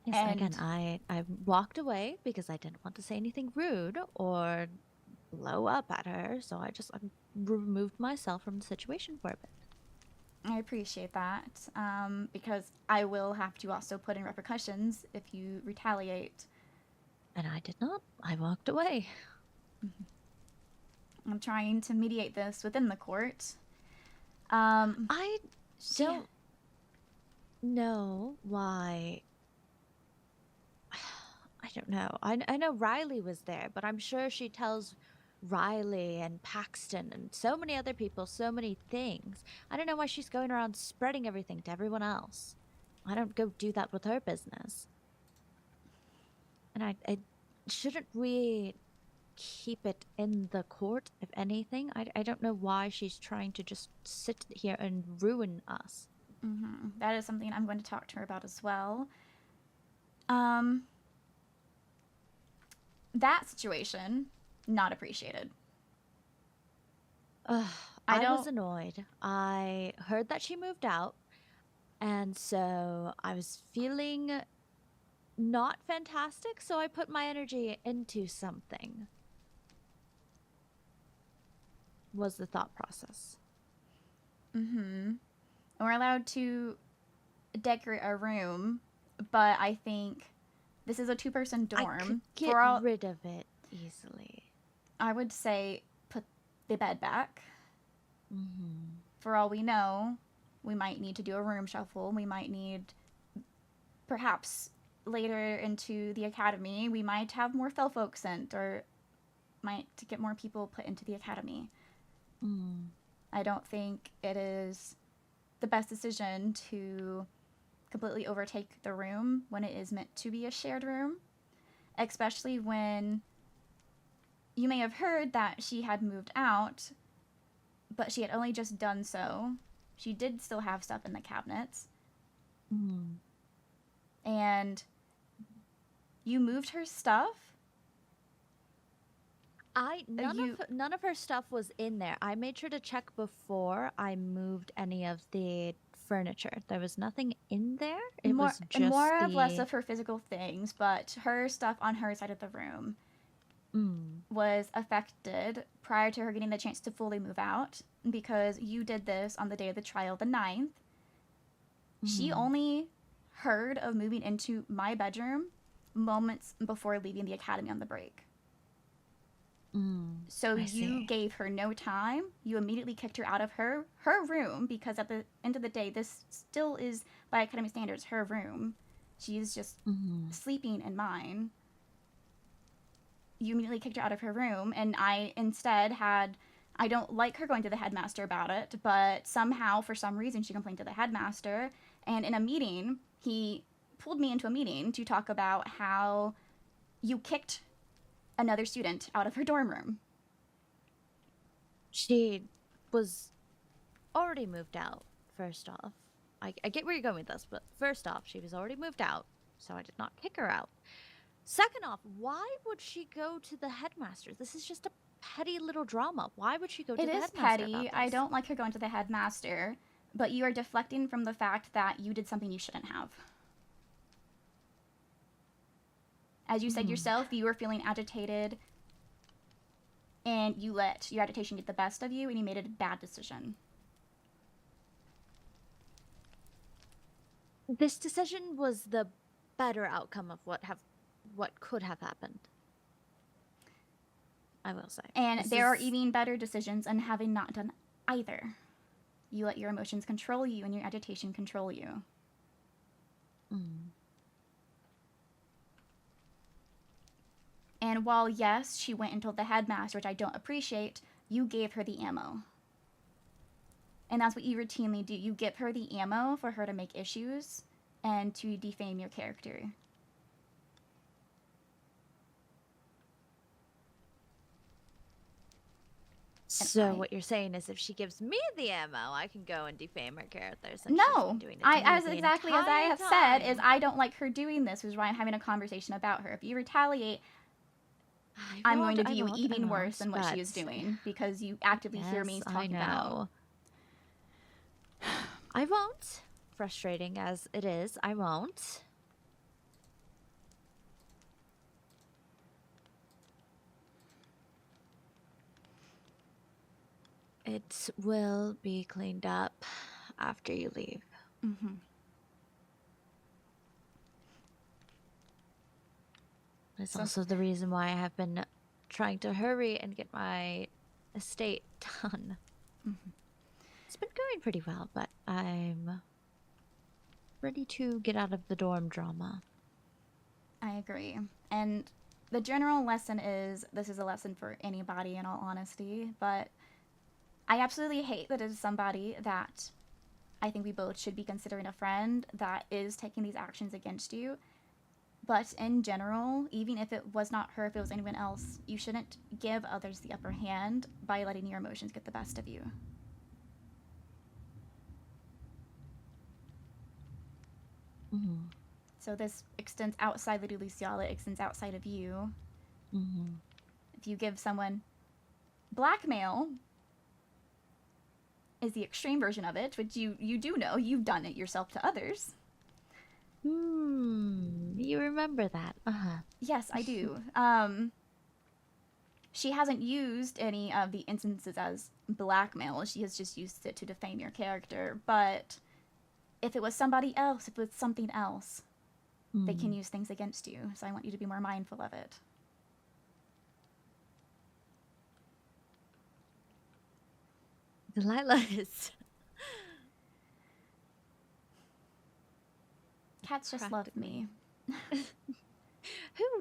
Yes, and again, I walked away because I didn't want to say anything rude or blow up at her, so I removed myself from the situation for a bit. I appreciate that, because I will have to also put in repercussions if you retaliate. And I did not. I walked away. I'm trying to mediate this within the court. I don't know why. I don't know. I know Riley was there, but I'm sure she tells Riley and Paxton and so many other people so many things. I don't know why she's going around spreading everything to everyone else. I don't go do that with her business. And I shouldn't we keep it in the court, if anything? I don't know why she's trying to just sit here and ruin us. That is something I'm going to talk to her about as well. That situation, not appreciated. I was annoyed. I heard that she moved out, and so I was feeling not fantastic, so I put my energy into something. was the thought process. Mm-hmm. We're allowed to decorate a room, but I think this is a 2-person dorm. I could get For all, rid of it easily. I would say put the bed back. Mm-hmm. For all we know, we might need to do a room shuffle. We might need, perhaps later into the academy, we might have more fell folk sent, or might to get more people put into the academy. Mm. I don't think it is the best decision to completely overtake the room when it is meant to be a shared room, especially when you may have heard that she had moved out, but she had only just done so. She did still have stuff in the cabinets. Mm. And you moved her stuff? None of her stuff was in there. I made sure to check before I moved any of the furniture. There was nothing in there. It was just more of less of her physical things, but her stuff on her side of the room was affected prior to her getting the chance to fully move out, because you did this on the day of the trial, the 9th. She only heard of moving into my bedroom moments before leaving the academy on the break. So you gave her no time. You immediately kicked her out of her room, because at the end of the day, this still is, by academy standards, her room. She's just sleeping in mine. You immediately kicked her out of her room, and I instead I don't like her going to the headmaster about it, but somehow, for some reason, she complained to the headmaster, and in a meeting, he pulled me into a meeting to talk about how you kicked another student out of her dorm room. She was already moved out, first off. I get where you're going with this, but first off, she was already moved out, so I did not kick her out. Second off, why would she go to the headmaster? This is just a petty little drama. Why would she go to the headmaster? It is petty. about this? I don't like her going to the headmaster, but you are deflecting from the fact that you did something you shouldn't have. As you said yourself, you were feeling agitated, and you let your agitation get the best of you, and you made a bad decision. This decision was the better outcome of what could have happened. I will say. And there are even better decisions in having not done either. You let your emotions control you and your agitation control you. And while, yes, she went and told the headmaster, which I don't appreciate, you gave her the ammo. And that's what you routinely do. You give her the ammo for her to make issues and to defame your character. So what you're saying is, if she gives me the ammo, I can go and defame her character. Since No, she's been doing it to me as the exactly as I entire have said, time. is I don't like her doing this, which is why I'm having a conversation about her. If you retaliate, I'm going to do even worse than what she is doing, because you actively hear me talking about. I won't. Frustrating as it is, I won't. It will be cleaned up after you leave. It's also the reason why I have been trying to hurry and get my estate done. It's been going pretty well, but I'm ready to get out of the dorm drama. I agree. And the general lesson is, this is a lesson for anybody in all honesty, but I absolutely hate that it is somebody that I think we both should be considering a friend that is taking these actions against you. But in general, even if it was not her, if it was anyone else, you shouldn't give others the upper hand by letting your emotions get the best of you. So this extends outside the Lizzaylia, it extends outside of you. If you give someone blackmail, is the extreme version of it, which you do know, you've done it yourself to others. You remember that? Yes, I do. she hasn't used any of the instances as blackmail. She has just used it to defame your character. But if it was somebody else, if it was something else, they can use things against you. So I want you to be more mindful of it. Delilah is Cats just love me.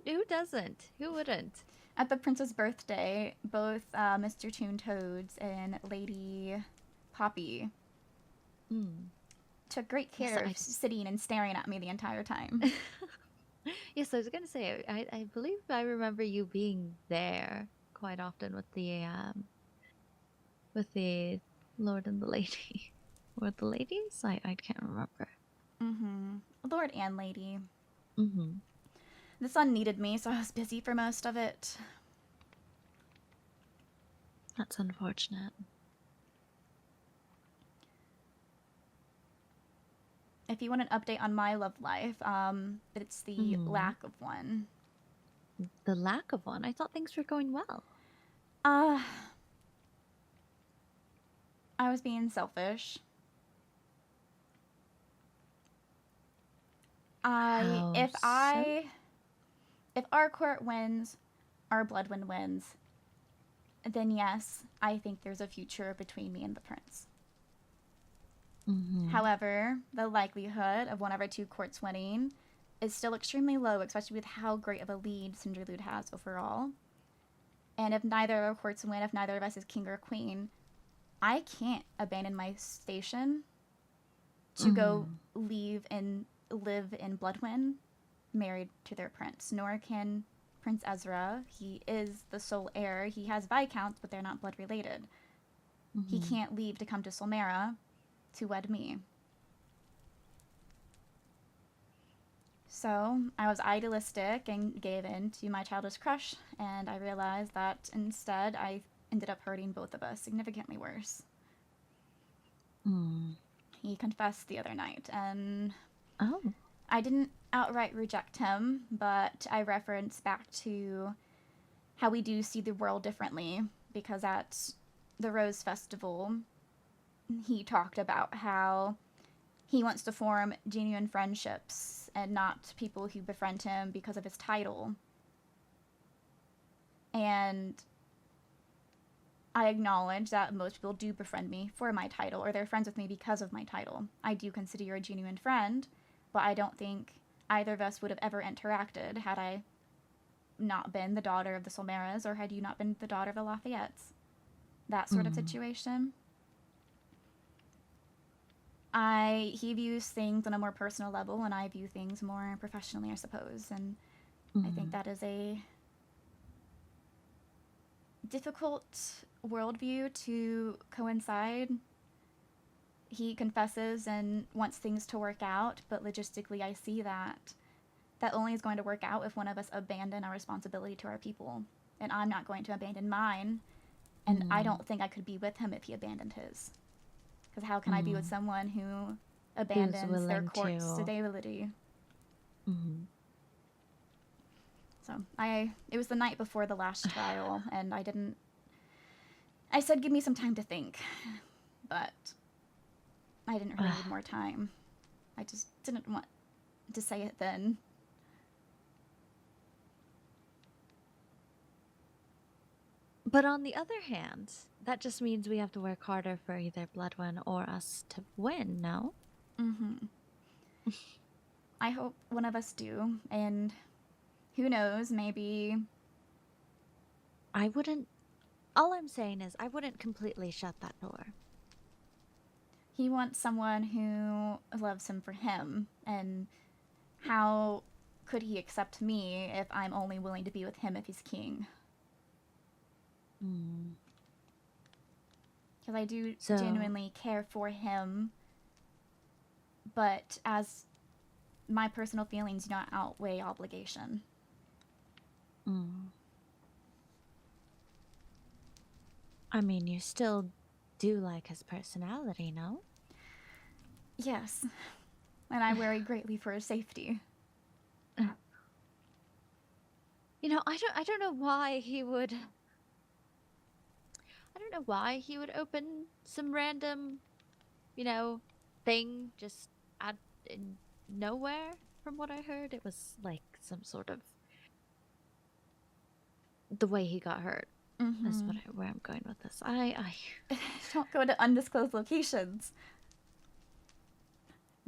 who doesn't? Who wouldn't? At the prince's birthday, both Mr. Toon Toads and Lady Poppy took great care of sitting and staring at me the entire time. Yes, I was gonna say, I believe I remember you being there quite often with the Lord and the Lady. Or the ladies? I can't remember. Lord and Lady. Mm-hmm. The sun needed me, so I was busy for most of it. That's unfortunate. If you want an update on my love life, it's the lack of one. The lack of one? I thought things were going well. I was being selfish. If our court wins, our bloodwind wins, then yes, I think there's a future between me and the prince. However, the likelihood of one of our two courts winning is still extremely low, especially with how great of a lead Cinderlude has overall. And if neither of our courts win, if neither of us is king or queen, I can't abandon my station to go leave and live in Bloodwind, married to their prince. Nor can Prince Ezra. He is the sole heir. He has viscounts, but they're not blood related. He can't leave to come to Solmera to wed me. So I was idealistic and gave in to my childish crush, and I realized that instead I ended up hurting both of us significantly worse. He confessed the other night, and I didn't outright reject him, but I referenced back to how we do see the world differently, because at the Rose Festival, he talked about how he wants to form genuine friendships and not people who befriend him because of his title. And I acknowledge that most people do befriend me for my title, or they're friends with me because of my title. I do consider you a genuine friend, but I don't think either of us would have ever interacted had I not been the daughter of the Solmeras, or had you not been the daughter of the Lafayettes. That sort of situation. He views things on a more personal level, and I view things more professionally, I suppose. And I think that is a difficult worldview to coincide. He confesses and wants things to work out, but logistically I see that only is going to work out if one of us abandon our responsibility to our people. And I'm not going to abandon mine, and I don't think I could be with him if he abandoned his. Because how can I be with someone who abandons their court's stability? So it was the night before the last trial, and I said give me some time to think, but I didn't really need more time. I just didn't want to say it then. But on the other hand, that just means we have to work harder for either Bloodwind or us to win, no? I hope one of us do, and who knows, maybe... All I'm saying is I wouldn't completely shut that door. He wants someone who loves him for him, and how could he accept me if I'm only willing to be with him if he's king? Because I do genuinely care for him, but as my personal feelings do not outweigh obligation. I mean, you still do like his personality, no? Yes, and I worry greatly for his safety. You know, I don't know why he would don't know why he would open some random, thing just out in nowhere. From what I heard, it was like some sort of the way he got hurt. That's where I'm going with this. I Don't go to undisclosed locations.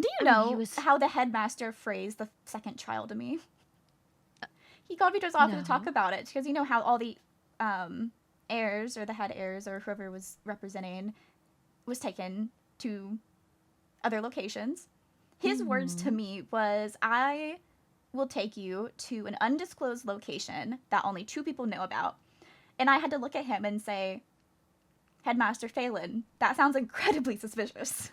Do you I mean, know he was- how the headmaster phrased the second trial to me? He called me to his office to talk No. about it because you know how all the heirs or the head heirs or whoever was representing was taken to other locations. His words to me was, "I will take you to an undisclosed location that only 2 people know about." And I had to look at him and say, "Headmaster Phelan, that sounds incredibly suspicious."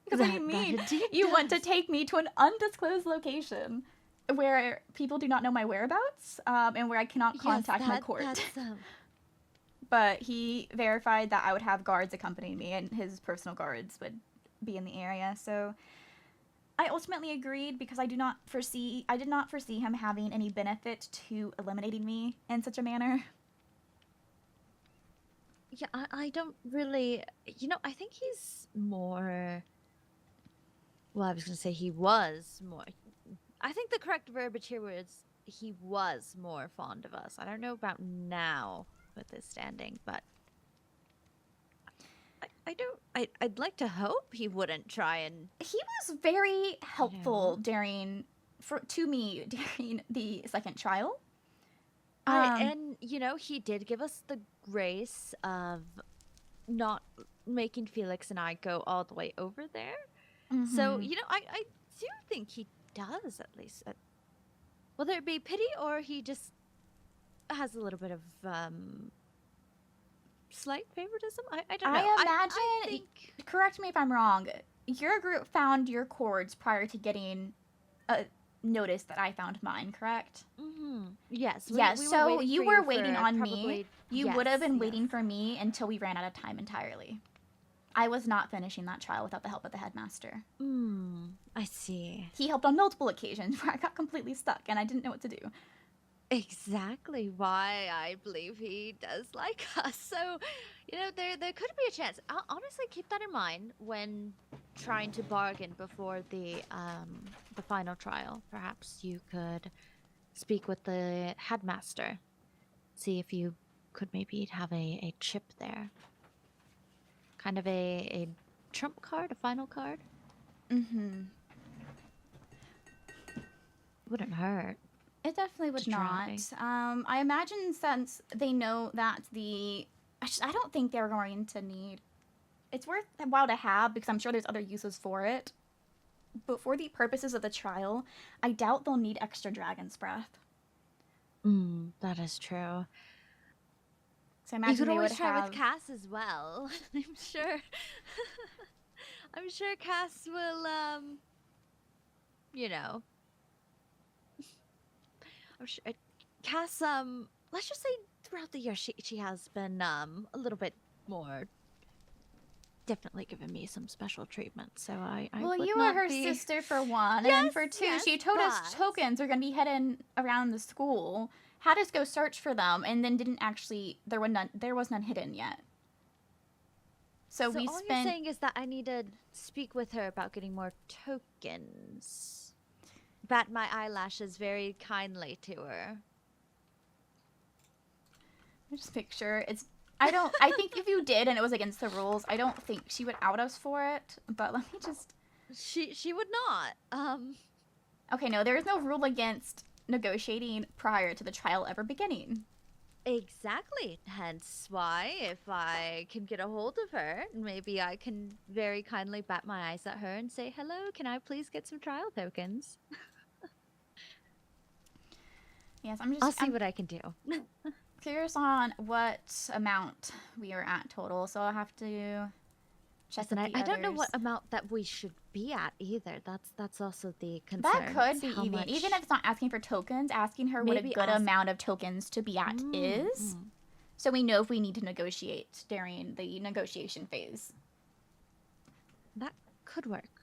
Because what do you mean? indeed You want to does. take me to an undisclosed location where people do not know my whereabouts and where I cannot contact my court. That's, But he verified that I would have guards accompanying me and his personal guards would be in the area. So I ultimately agreed because I did not foresee him having any benefit to eliminating me in such a manner. yeah, I don't really, I think he's more, well, I was going to say he was more, I think the correct verbiage here was he was more fond of us. I don't know about now with his standing, but I'd like to hope he wouldn't try and, He was very helpful to me during the second trial. and, he did give us the grace of not making Felix and I go all the way over there. So, Mhm. I do think he does at least. Whether it be pity or he just has a little bit of slight favoritism. I don't know. I I imagine, think correct me if I'm wrong, your group found your cords prior to getting a notice that I found mine, correct? yes. Yes, we were so waiting you for were waiting for on probably, me. You would have been waiting for me until we ran out of time entirely. I was not finishing that trial without the help of the headmaster. I see. He helped on multiple occasions where I got completely stuck and I didn't know what to do. Exactly why I believe he does like us. So, there could be a chance. I'll honestly keep that in mind when trying to bargain before the final trial. Perhaps you could speak with the headmaster, see if you could maybe have a chip there, kind of a trump card, a final card. Wouldn't hurt. It definitely would To not. try. I imagine since they know that I don't think they're going to need. It's worth a while to have because I'm sure there's other uses for it. But for the purposes of the trial, I doubt they'll need extra dragon's breath. That is true. So I You imagine could they always would try have. with Cass as well. I'm sure. I'm sure Cass will. I'm sure Cass. Let's just say throughout the year, she has been a little bit more. Definitely given me some special treatment. So I Well, would you were not her be... sister for one, and for Yes, two, yes, she told us but- tokens are going to be hidden around the school. Had us go search for them, and then didn't actually. There was none hidden yet. So we all spent. you're saying is that I need to speak with her about getting more tokens. Bat my eyelashes very kindly to her. Just picture it's. I think if you did and it was against the rules, I don't think she would out us for it. But let me just. She would not. Okay, no, there is no rule against negotiating prior to the trial ever beginning. Exactly. Hence why, if I can get a hold of her, maybe I can very kindly bat my eyes at her and say, "Hello, can I please get some trial tokens?" Yes, I'm I'll see what I can do. curious on what amount we are at total, so I'll have to check Listen, with the I don't know what others. amount that we should be at either. That's also the concern. That could be How even. much- Even if it's not asking for tokens, asking her what a Maybe good ask- amount of tokens to be at is. So we know if we need to negotiate during the negotiation phase. That could work.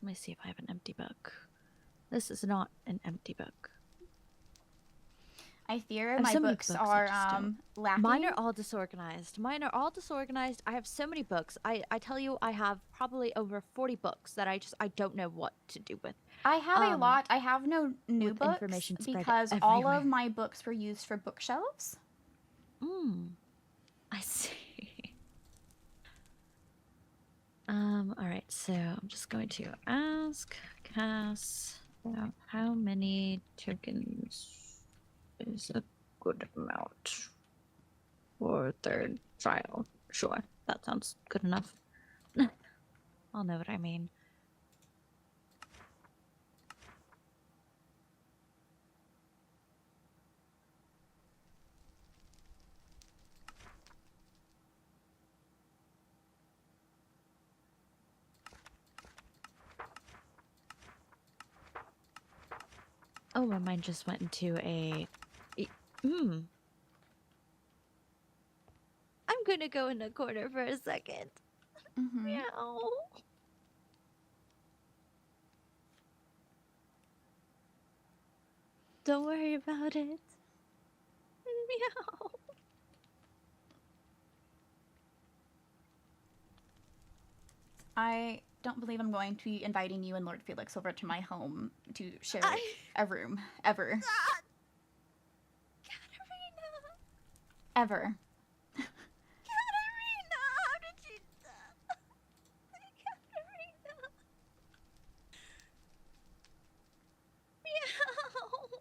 Let me see if I have an empty book. This is not an empty book. I fear have my so many books books, I are just don't- lacking. Mine are all disorganized. I have so many books. I tell you, I have probably over 40 books that I don't know what to do with. I have a lot. I have no new with books information spread because all of everywhere. my books were used for bookshelves. I see. All right, so I'm just going to ask Cass about how many tokens is a good amount for third trial. Sure, that sounds good enough. I'll know what I mean. Oh, my mind just went into a... I'm gonna go in the corner for a second. Meow. Don't worry about it. Meow. I don't believe I'm going to be inviting you and Lord Felix over to my home to share a room ever. Katarina! Ever. Katarina, how did you... Katarina! Meow!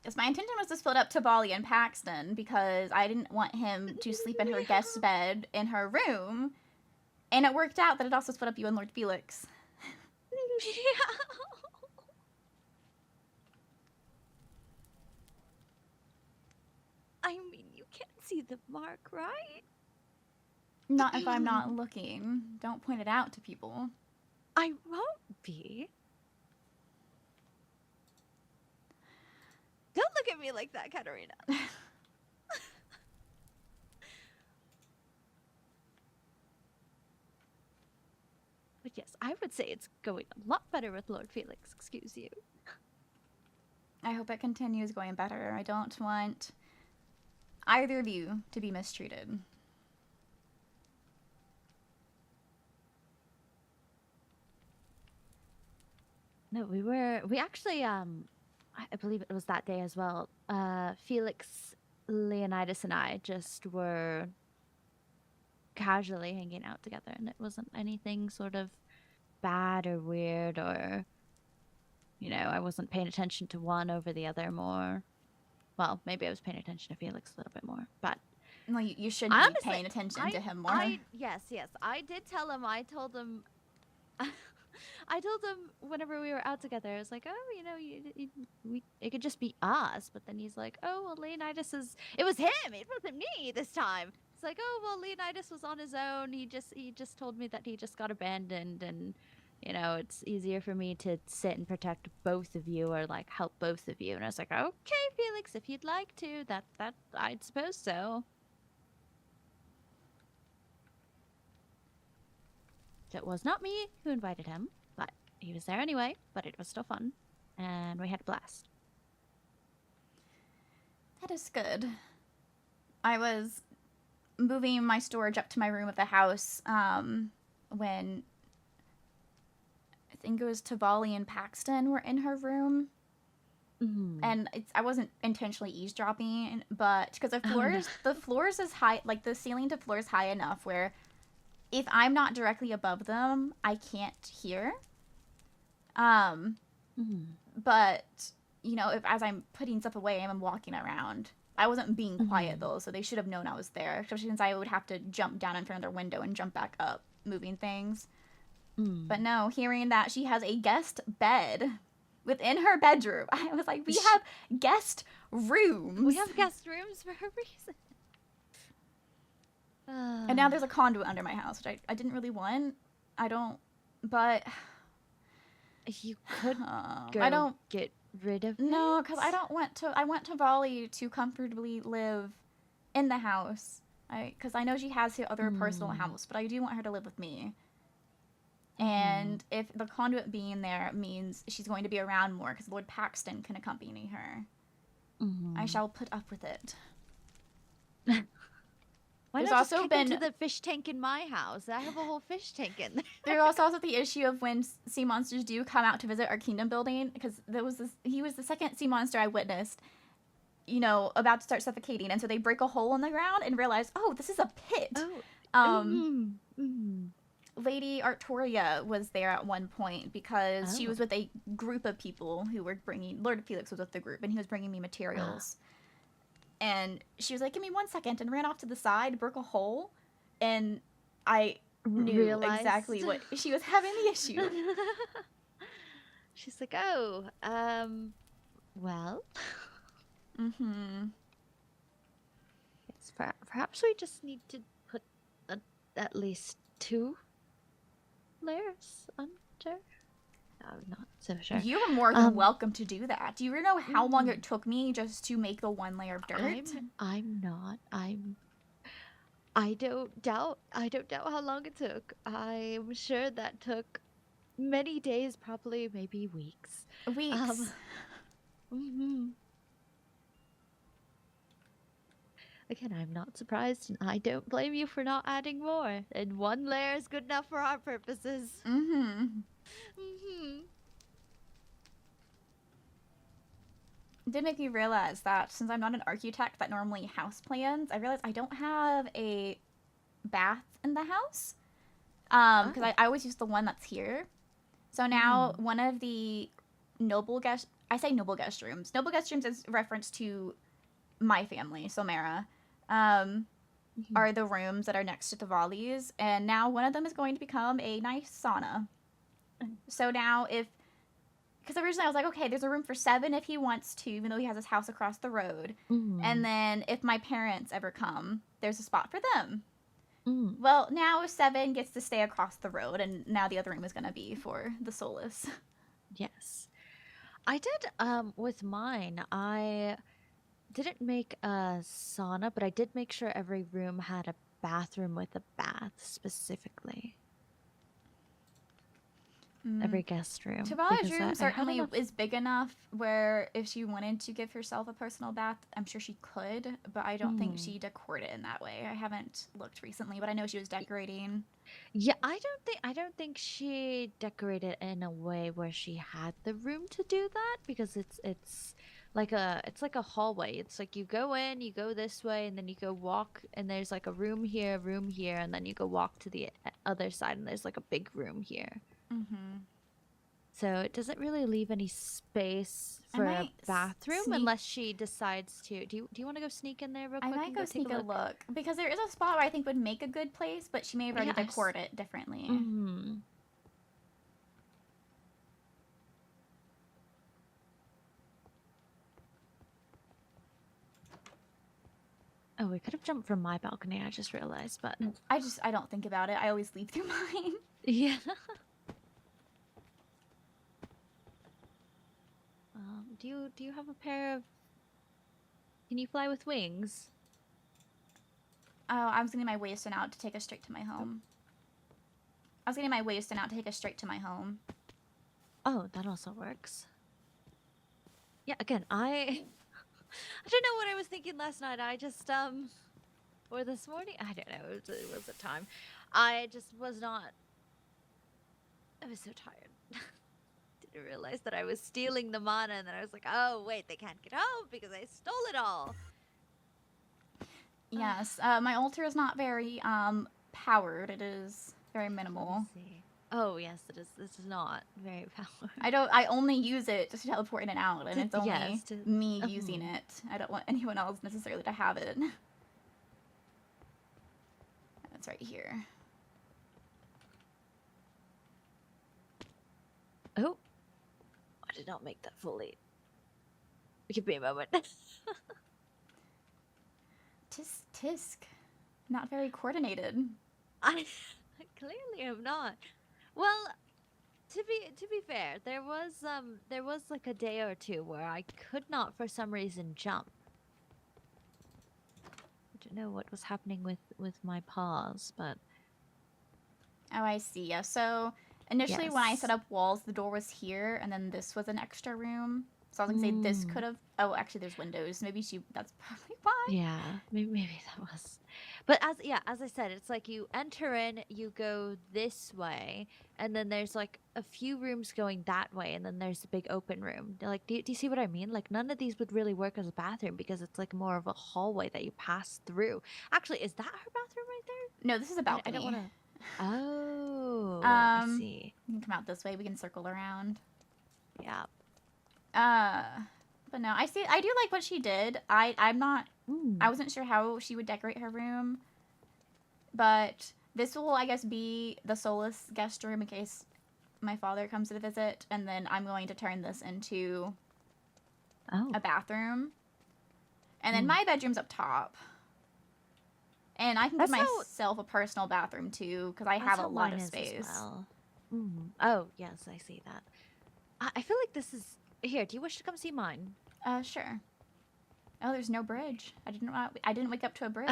Because my intention was to split up Tavali and Paxton because I didn't want him to sleep in her guest bed in her room. And it worked out that it also split up you and Lord Felix. I mean, you can't see the mark, right? Not if I'm not looking. Don't point it out to people. I won't be. Don't look at me like that, Katarina. But yes, I would say it's going a lot better with Lord Felix, excuse you. I hope it continues going better. I don't want either of you to be mistreated. No, we actually, I believe it was that day as well. Felix, Leonidas, and I just were casually hanging out together, and it wasn't anything sort of bad or weird, or, you know, I wasn't paying attention to one over the other more. Well, maybe I was paying attention to Felix a little bit more, but Well, you should be honestly, paying attention to him more. Yes, I did tell him. I told him. I told him whenever we were out together, I was like, oh, you know, it could just be us. But then he's like, oh, well, Leonidas is. It was him. It wasn't me this time. It's like, oh, well, Leonidas was on his own. He just told me that he just got abandoned, and you know, it's easier for me to sit and protect both of you, or like help both of you. And I was like, okay, Felix, if you'd like to, that I'd suppose so. It was not me who invited him, but he was there anyway. But it was still fun, and we had a blast. That is good. I was moving my storage up to my room of the house when I think it was Tavali and Paxton were in her room. And I wasn't intentionally eavesdropping, but because the floors is high, like the ceiling to floor is high enough where if I'm not directly above them, I can't hear. But you know, as I'm putting stuff away, I'm walking around. I wasn't being quiet though, so they should have known I was there. Especially since I would have to jump down in front of their window and jump back up, moving things. But no, hearing that she has a guest bed within her bedroom, I was like, we have guest rooms. We have guest rooms for a reason. And now there's a conduit under my house, which I didn't really want. But you could get rid of No, because I want Tavali to comfortably live in the house. Because I know she has her other personal house, but I do want her to live with me. And if the conduit being there means she's going to be around more because Lord Paxton can accompany her, I shall put up with it. Why There's not just also kick been- him to the fish tank in my house? I have a whole fish tank in there. There's also the issue of when sea monsters do come out to visit our kingdom building, because he was the second sea monster I witnessed, you know, about to start suffocating, and so they break a hole in the ground and realize, oh, this is a pit. Lady Artoria was there at one point because she was with a group of people who were bringing, Lord Felix was with the group, and he was bringing me materials. And she was like, give me 1 second, and ran off to the side, broke a hole, and I knew exactly what she was having the issue. She's like, oh, well. Yes, perhaps we just need to put at least 2 layers under. I'm not so sure. You were more than welcome to do that. Do you know how long it took me just to make the 1 layer of dirt? I don't doubt how long it took. I'm sure that took many days, probably maybe weeks. Weeks. Again, I'm not surprised, and I don't blame you for not adding more. And 1 layer is good enough for our purposes. It did make me realize that since I'm not an architect that normally house plans, I realized I don't have a bath in the house. Because I always use the one that's here. So now one of the noble guest rooms. Noble guest rooms is reference to my family, Solmera. Are the rooms that are next to the volleys, and now one of them is going to become a nice sauna. So now because originally I was like, okay, there's a room for 7 if he wants to, even though he has his house across the road. And then if my parents ever come, there's a spot for them. Well, now 7 gets to stay across the road, and now the other room is going to be for the Solus. Yes. I did, with mine, I didn't make a sauna, but I did make sure every room had a bathroom with a bath specifically. Every guest room. Tavalla's room certainly is big enough where if she wanted to give herself a personal bath, I'm sure she could, but I don't think she decorated it in that way. I haven't looked recently, but I know she was decorating. Yeah, I don't think she decorated in a way where she had the room to do that, because it's like a hallway. It's like you go in, you go this way, and then you go walk, and there's like a room here, and then you go walk to the other side, and there's like a big room here. So it doesn't really leave any space for a bathroom unless she decides to. Do you want to go sneak in there real quick? I might go sneak a look because there is a spot where I think would make a good place, but she may have already decorated it differently. Oh, we could have jumped from my balcony. I just realized, but I don't think about it. I always leave through mine. Yeah. Do you have a pair of? Can you fly with wings? Oh, I was getting my waistline out to take us straight to my home. Oh, that also works. Yeah. Again, I don't know what I was thinking last night. I just or this morning. I don't know. It was a time. I just was not. I was so tired. Didn't realize that I was stealing the mana, and then I was like, oh wait, they can't get home because I stole it all. Yes, my altar is not very powered. It is very minimal. Let's see. Oh yes, it is. This is not very powered. I only use it to teleport in and out, and it's only to me using it. I don't want anyone else necessarily to have it. It's right here. Oh, I did not make that fully. Give me a moment. Tisk. Not very coordinated. I clearly am not. Well, to be fair, there was like a day or two where I could not for some reason jump. I don't know what was happening with my paws, but Oh, I see. Yeah. So Initially, when I Yes. set up walls, the door was here, and then this was an extra room. So I was gonna say this could have. Oh, actually, there's windows. Maybe that's probably why. Yeah, maybe that was. But as I said, it's like you enter in, you go this way, and then there's like a few rooms going that way, and then there's the big open room. Like, do you see what I mean? Like, none of these would really work as a bathroom because it's like more of a hallway that you pass through. Actually, is that her bathroom right there? No, this is a balcony. I don't want to. Oh, I see. You can come out this way. We can circle around. Yeah. But no, I do like what she did. I'm not. Mm. I wasn't sure how she would decorate her room, but this will, I guess, be the solace guest room in case my father comes to visit, and then I'm going to turn this into a bathroom, and then my bedroom's up top, and I can give myself a personal bathroom too because I have a lot of space. Well. Oh yes, I see that. I feel like this is here. Do you wish to come see mine? Sure. Oh, there's no bridge. I didn't wake up to a bridge.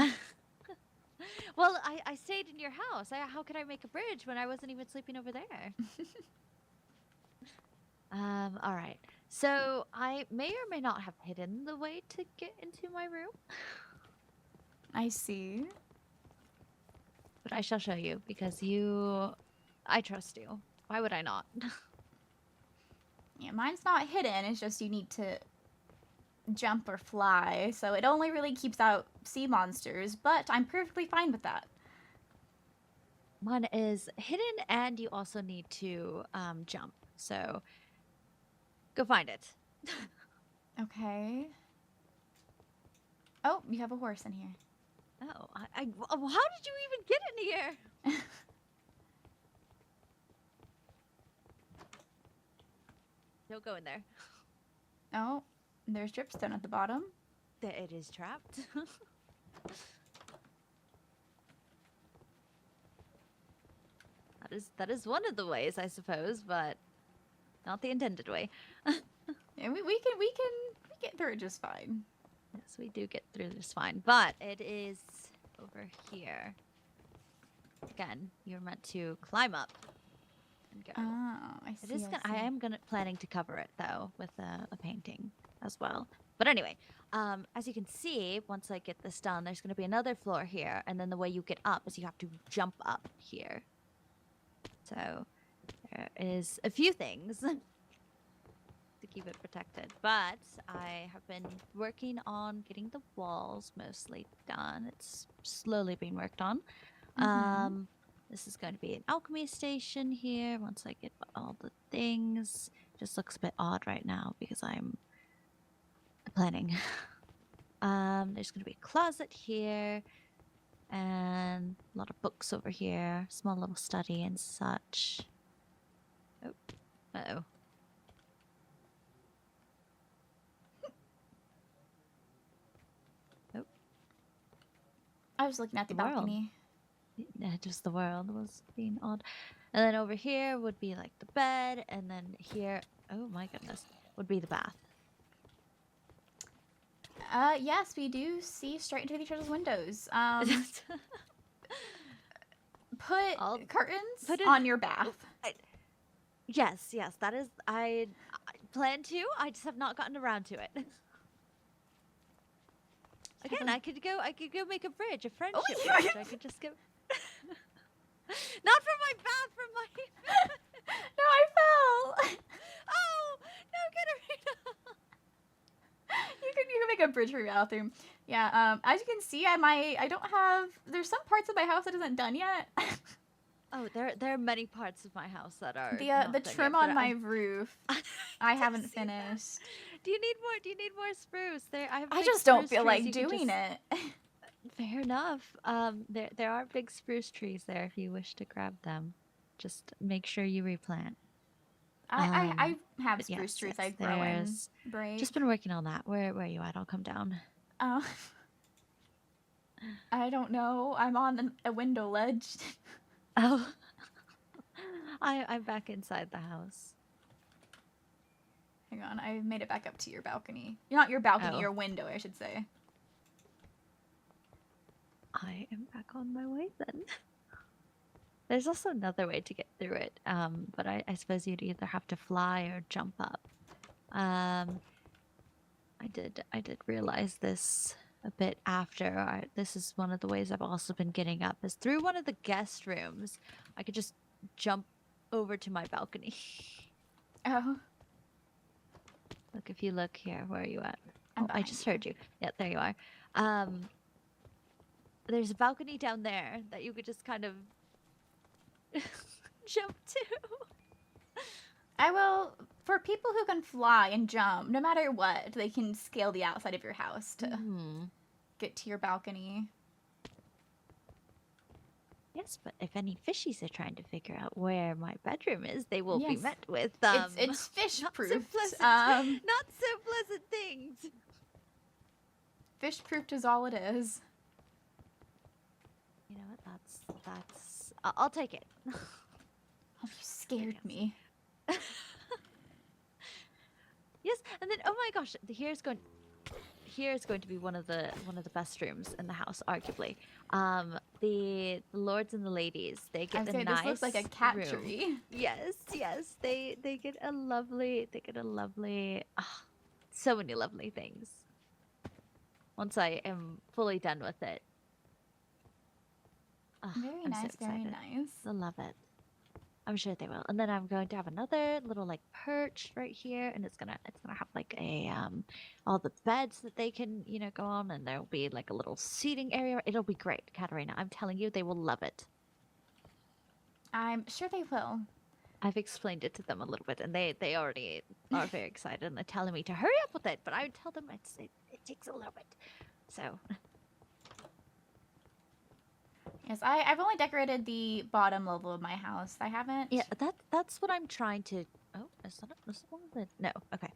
Well, I stayed in your house. How could I make a bridge when I wasn't even sleeping over there? All right. So I may or may not have hidden the way to get into my room. I see. But I shall show you because I trust you. Why would I not? Yeah, mine's not hidden. It's just you need to jump or fly, so it only really keeps out sea monsters, but I'm perfectly fine with that. Mine is hidden, and you also need to jump. So go find it. Okay. Oh, you have a horse in here. Oh, how did you even get in here? Don't go in there. Oh, there's dripstone at the bottom. It is trapped. That is one of the ways, I suppose, but not the intended way. Yeah, we can get through it just fine. Yes, we do get through this fine, but it is over here. Again, you're meant to climb up and go. Oh, I see. I am planning to cover it though with a painting as well. But anyway, as you can see, once I get this done, there's going to be another floor here, and then the way you get up is you have to jump up here. So there is a few things to keep it protected, but I have been working on getting the walls mostly done. It's slowly being worked on. This is going to be an alchemy station here once I get all the things. Just looks a bit odd right now because I'm planning. There's going to be a closet here and a lot of books over here, small little study and such. Oh, uh-oh. Oh. I was looking at the World. balcony. Yeah, just the world was being odd. And then over here would be like the bed, and then here, oh my goodness, would be the bath. Yes, we do see straight into each other's windows. Put curtains on your bath. Yes, that is. I plan to. I just have not gotten around to it. Again, I could go make a bridge, a friendship bridge. I could just go. Not from my bath, from my. No, I fell. Oh no, Katarina! You can make a bridge for your bathroom. Yeah. As you can see, I don't have. There's some parts of my house that isn't done yet. Oh, there are many parts of my house that are. The trim on my roof, I haven't finished. Do you need more spruce? I just don't feel like doing it. Fair enough. There are big spruce trees there if you wish to grab them. Just make sure you replant. I have spruce trees I grow in. Brave. Just been working on that. Where are you at? I'll come down. Oh. I don't know. I'm on a window ledge. Oh. I'm back inside the house. Hang on, I made it back up to your balcony. Not your balcony, your window, I should say. I am back on my way then. There's also another way to get through it, but I suppose you'd either have to fly or jump up. I did realize this a bit after. This is one of the ways I've also been getting up, is through one of the guest rooms. I could just jump over to my balcony. Oh, Look, if you look here, where are you at? I'm I behind just you. heard you. Yeah, there you are. There's a balcony down there that you could just kind of jump to. I will. For people who can fly and jump, no matter what, they can scale the outside of your house to get to your balcony. Yes, but if any fishies are trying to figure out where my bedroom is, they will be Yes. met with It's fish not so proofed. pleasant, not so pleasant things. Fish proofed is all it is. You know what? That's. I'll take it. Oh, you scared me. Yes, and then oh my gosh, here's going to be one of the best rooms in the house, arguably. The lords and the ladies, they I get was a saying, nice this looks like a cat room. tree. Yes, they get a lovely, so many lovely things. Once I am fully done with it. Very I'm so nice, very excited. nice. They'll love it. I'm sure they will. And then I'm going to have another little like perch right here, and it's gonna have like a all the beds that they can go on, and there'll be like a little seating area. It'll be great, Katarina. I'm telling you, they will love it. I'm sure they will. I've explained it to them a little bit, and they already are very excited, and they're telling me to hurry up with it. But I would tell them it takes a little bit. So. Yes, I've only decorated the bottom level of my house. I haven't. Yeah, that's what I'm trying to. Oh, is that one of the? No, okay.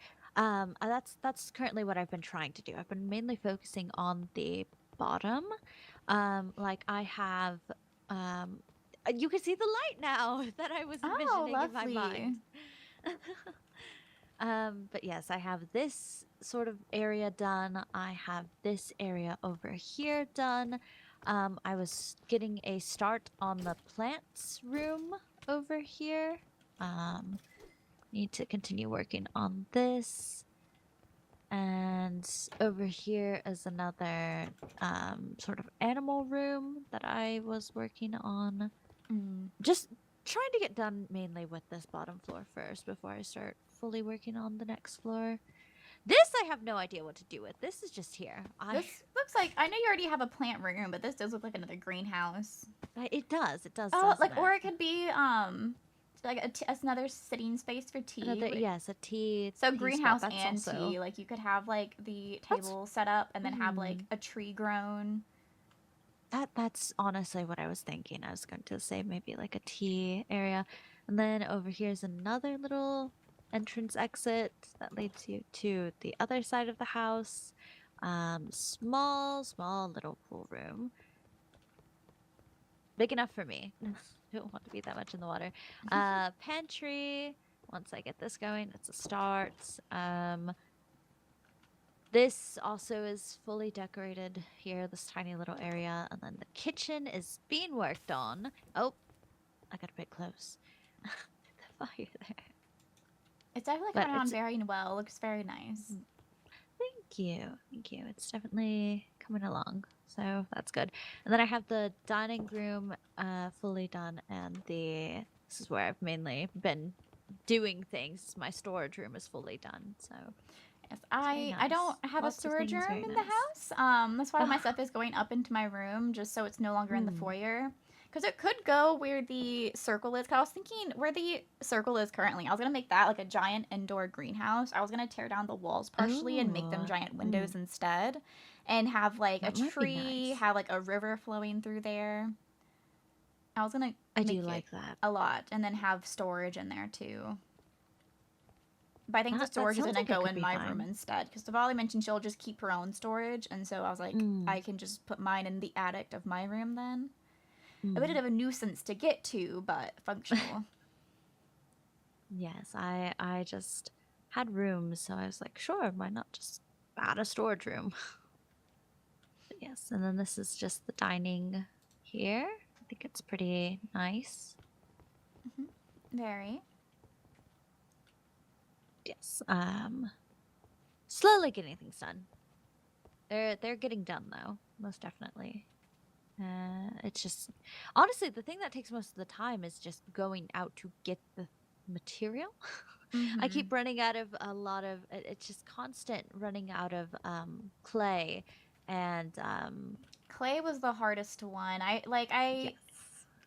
That's currently what I've been trying to do. I've been mainly focusing on the bottom. Like I have. You can see the light now that I was envisioning in my mind. But yes, I have this sort of area done. I have this area over here done. I was getting a start on the plants room over here. Need to continue working on this. And over here is another sort of animal room that I was working on. Just trying to get done mainly with this bottom floor first before I start fully working on the next floor. This I have no idea what to do with. This is just here. This looks like, I know you already have a plant room, but this does look like another greenhouse. It does. Oh, like, or it could be like another sitting space for tea. Yes, a tea. So tea greenhouse spot. and also... tea. Like you could have like the table set up and then have like a tree grown. That's honestly what I was thinking. I was going to say maybe like a tea area, and then over here's another little entrance exit that leads you to the other side of the house. Small little pool room. Big enough for me. Don't want to be that much in the water. Pantry. Once I get this going, it's a start. This also is fully decorated here, this tiny little area. And then the kitchen is being worked on. Oh, I got a bit close. The fire there. It's definitely coming on very well. Looks very nice. Thank you. It's definitely coming along. So that's good. And then I have the dining room fully done, and this is where I've mainly been doing things. My storage room is fully done. So yes, I don't have a storage room in the house. That's why my stuff is going up into my room, just so it's no longer in the foyer. Because it could go where the circle is. 'Cause I was thinking where the circle is currently. I was going to make that like a giant indoor greenhouse. I was going to tear down the walls partially and make them giant windows instead. And have like a tree, have like a river flowing through there. I was going to I do like that a lot. And then have storage in there too. But I think the storage is going to go in my room instead. Because Tavali mentioned she'll just keep her own storage. And so I was like, I can just put mine in the attic of my room then. A bit of a nuisance to get to, but functional. Yes, I just had rooms, so I was like, sure, why not just add a storage room? But yes, and then this is just the dining here, think it's pretty nice. Very. Yes. Slowly getting things done. They're getting done though, most definitely. It's just honestly the thing that takes most of the time is just going out to get the material. I keep running out of a lot of it's just constant running out of clay and Clay was the hardest one. yes.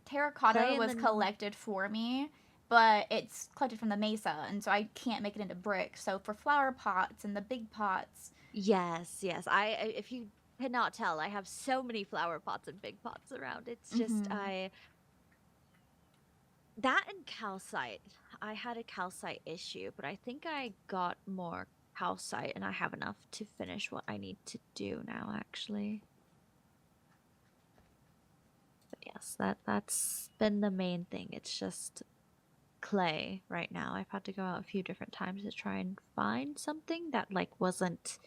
Terracotta Clay and was then- collected for me, but it's collected from the mesa, and so I can't make it into brick. So for flower pots and the big pots, Yes. I if you cannot tell, I have so many flower pots and big pots around. It's just that and calcite. I had a calcite issue, but I think I got more calcite and I have enough to finish what I need to do now actually. But yes, that's been the main thing. It's just clay right now. I've had to go out a few different times to try and find something that like wasn't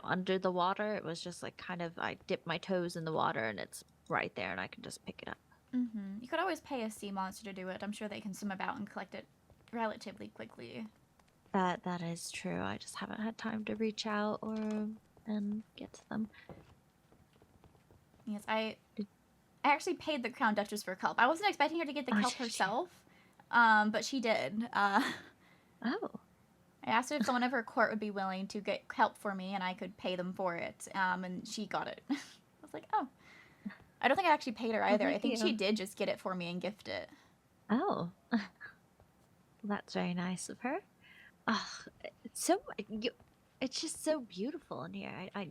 under the water. It was just like kind of I dip my toes in the water and it's right there and I can just pick it up. you could always pay a sea monster to do it. I'm sure they can swim about and collect it relatively quickly. That is true. I just haven't had time to reach out and get to them. Yes, I actually paid the Crown Duchess for kelp. I wasn't expecting her to get the Oh, kelp did you? herself, but she did. Oh. I asked her if someone of her court would be willing to get help for me and I could pay them for it, and she got it. I was like, oh. I don't think I actually paid her either. I thank think you. she did just get it for me and gift it. Oh. That's very nice of her. Oh, it's just so beautiful in here. I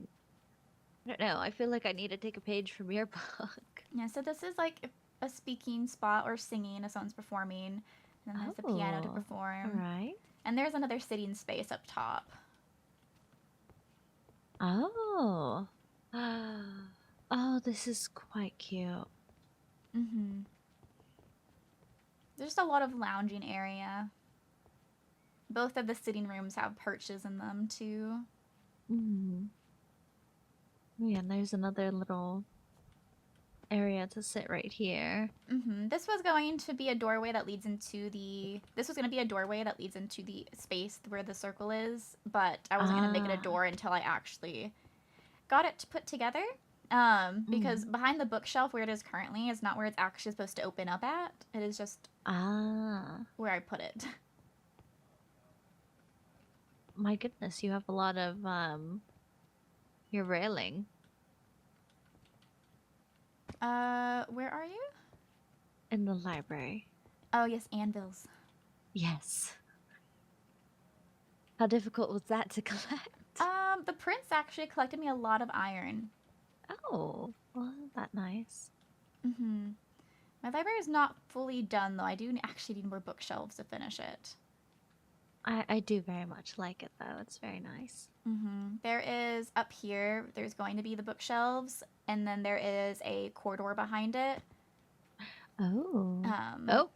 don't know. I feel like I need to take a page from your book. Yeah, so this is like a speaking spot or singing if someone's performing. And then there's the piano to Oh, perform. All right. And there's another sitting space up top. Oh. Oh, this is quite cute. There's just a lot of lounging area. Both of the sitting rooms have perches in them too. Yeah, and there's another little area to sit right here. This was going to be a doorway that leads into the. This was going to be a doorway that leads into the space where the circle is, but I wasn't going to make it a door until I actually got it put together. Because behind the bookshelf where it is currently is not where it's actually supposed to open up at. It is just where I put it. My goodness, you have a lot of your railing. Where are you? In the library. Oh yes, anvils. Yes. How difficult was that to collect? The prince actually collected me a lot of iron. Oh, well, isn't that nice? My library is not fully done though. I do actually need more bookshelves to finish it. I do very much like it though. It's very nice. There is up here. There's going to be the bookshelves, and then there is a corridor behind it. Oh. Oh.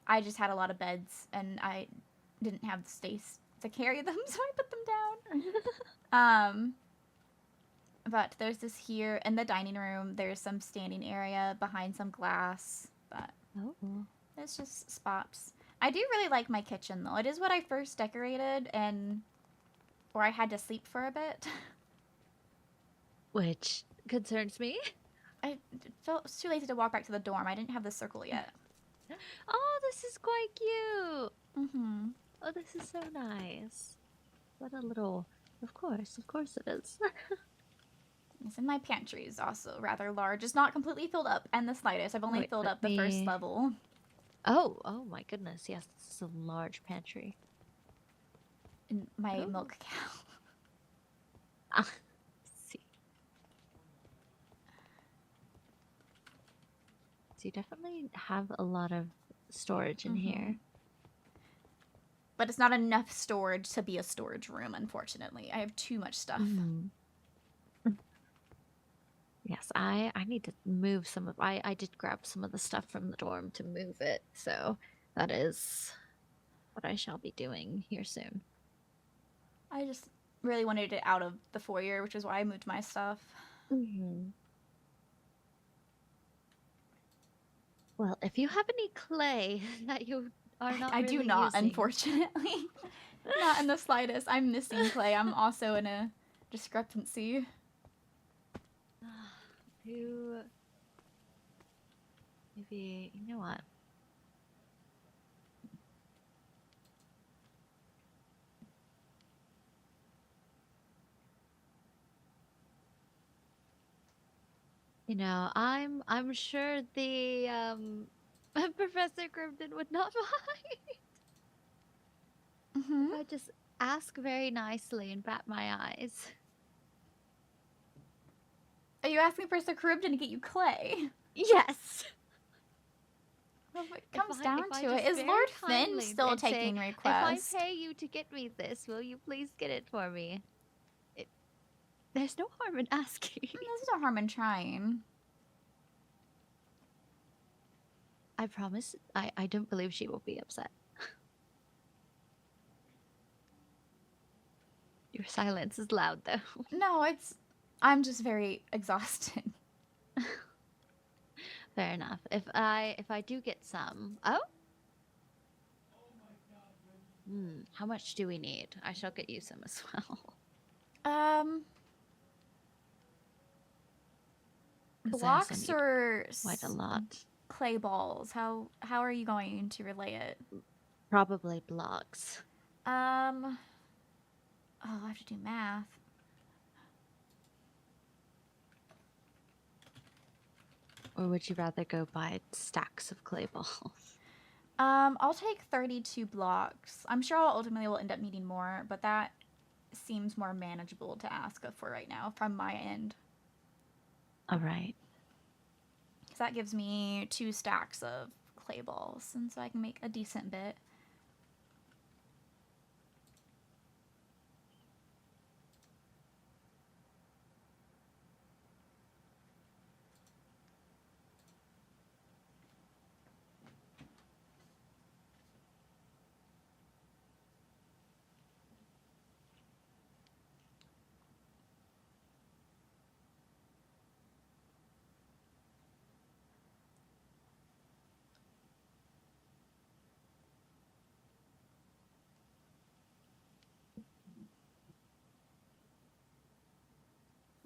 I just had a lot of beds, and I didn't have the space to carry them, so I put them down. But there's this here in the dining room. There's some standing area behind some glass, but it's just spots. I do really like my kitchen, though. It is what I first decorated, or I had to sleep for a bit. Which concerns me. I felt too lazy to walk back to the dorm. I didn't have the circle yet. Oh, this is quite cute. Oh, this is so nice. What a little... Of course it is. Yes, and my pantry is also rather large. It's not completely filled up and the slightest. I've only filled up the first level. Oh my goodness. Yes, this is a large pantry. And my milk cow. Ah, see. So you definitely have a lot of storage in here. But it's not enough storage to be a storage room, unfortunately. I have too much stuff. Yes, I need to move some of... I did grab some of the stuff from the dorm to move it, so that is what I shall be doing here soon. I just really wanted it out of the foyer, which is why I moved my stuff. Well, if you have any clay that you are not I do really not, using- unfortunately. Not in the slightest. I'm missing clay. I'm also in a discrepancy. Who? Maybe, you know what? You know, I'm sure the Professor Grimden would not mind Mm-hmm. if I just ask very nicely and bat my eyes. Are you asking for Sir Caribbean to get you clay? Yes. Well, if it If comes I- down if I to just it, is very Lord Finn kindly still and say, taking If requests? I pay you to get me this, will you please get it for me? There's no harm in asking. There's no harm in trying. I promise. I don't believe she will be upset. Your silence is loud, though. No, I'm just very exhausted. Fair enough. If I do get some. Oh. How much do we need? I shall get you some as well. Because I also Blocks need or quite a lot. clay balls? How are you going to relay it? Probably blocks. Oh, I have to do math. Or would you rather go buy stacks of clay balls? I'll take 32 blocks. I'm sure I'll ultimately will end up needing more, but that seems more manageable to ask for right now from my end. All right. Because that gives me 2 stacks of clay balls, and so I can make a decent bit.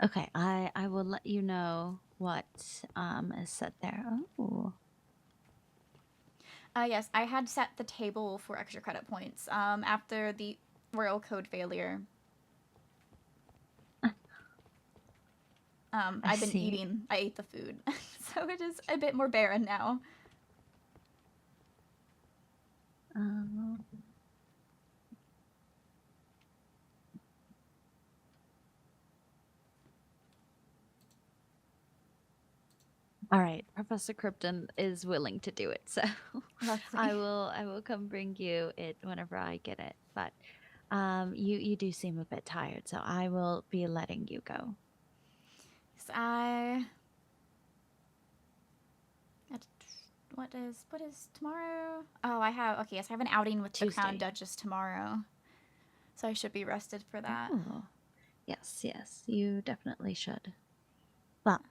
Okay, I will let you know what is set there. Oh. Yes, I had set the table for extra credit points after the royal code failure. I've been see. eating. I ate the food. So it is a bit more barren now. All right, Professor Krypton is willing to do it, so Lovely. I will come bring you it whenever I get it. But you do seem a bit tired, so I will be letting you go. I. What is tomorrow? Oh, I have. Okay, yes, I have an outing with the Crown Tuesday. Duchess tomorrow, so I should be rested for that. Oh. Yes, you definitely should. Well,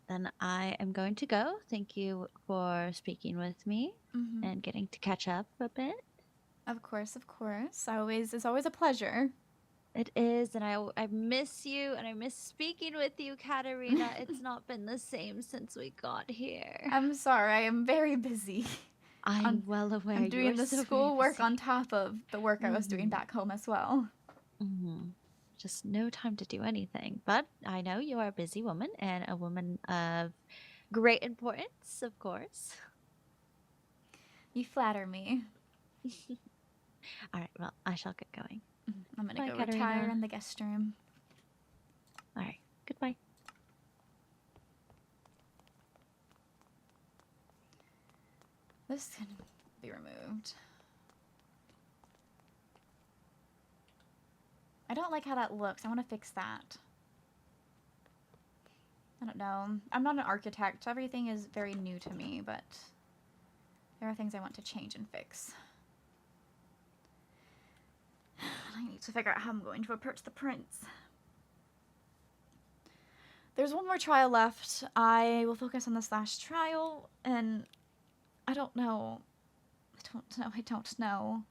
then I am going to go. Thank you for speaking with me Mm-hmm. and getting to catch up a bit. Of course. It's always a pleasure. It is, and I miss you, and I miss speaking with you, Katarina. It's not been the same since we got here. I'm sorry. I am very busy. I'm well aware. I'm doing you're the so very schoolwork busy. on top of the work I was doing back home as well. Just no time to do anything. But I know you are a busy woman and a woman of great importance, of course. You flatter me. All right, well, I shall get going. I'm gonna Bye, go retire Katarina. in the guest room. All right, goodbye. This can be removed. I don't like how that looks. I want to fix that. I don't know. I'm not an architect. So everything is very new to me, but there are things I want to change and fix. I need to figure out how I'm going to approach the prince. There's one more trial left. I will focus on this last trial, and I don't know. I don't know.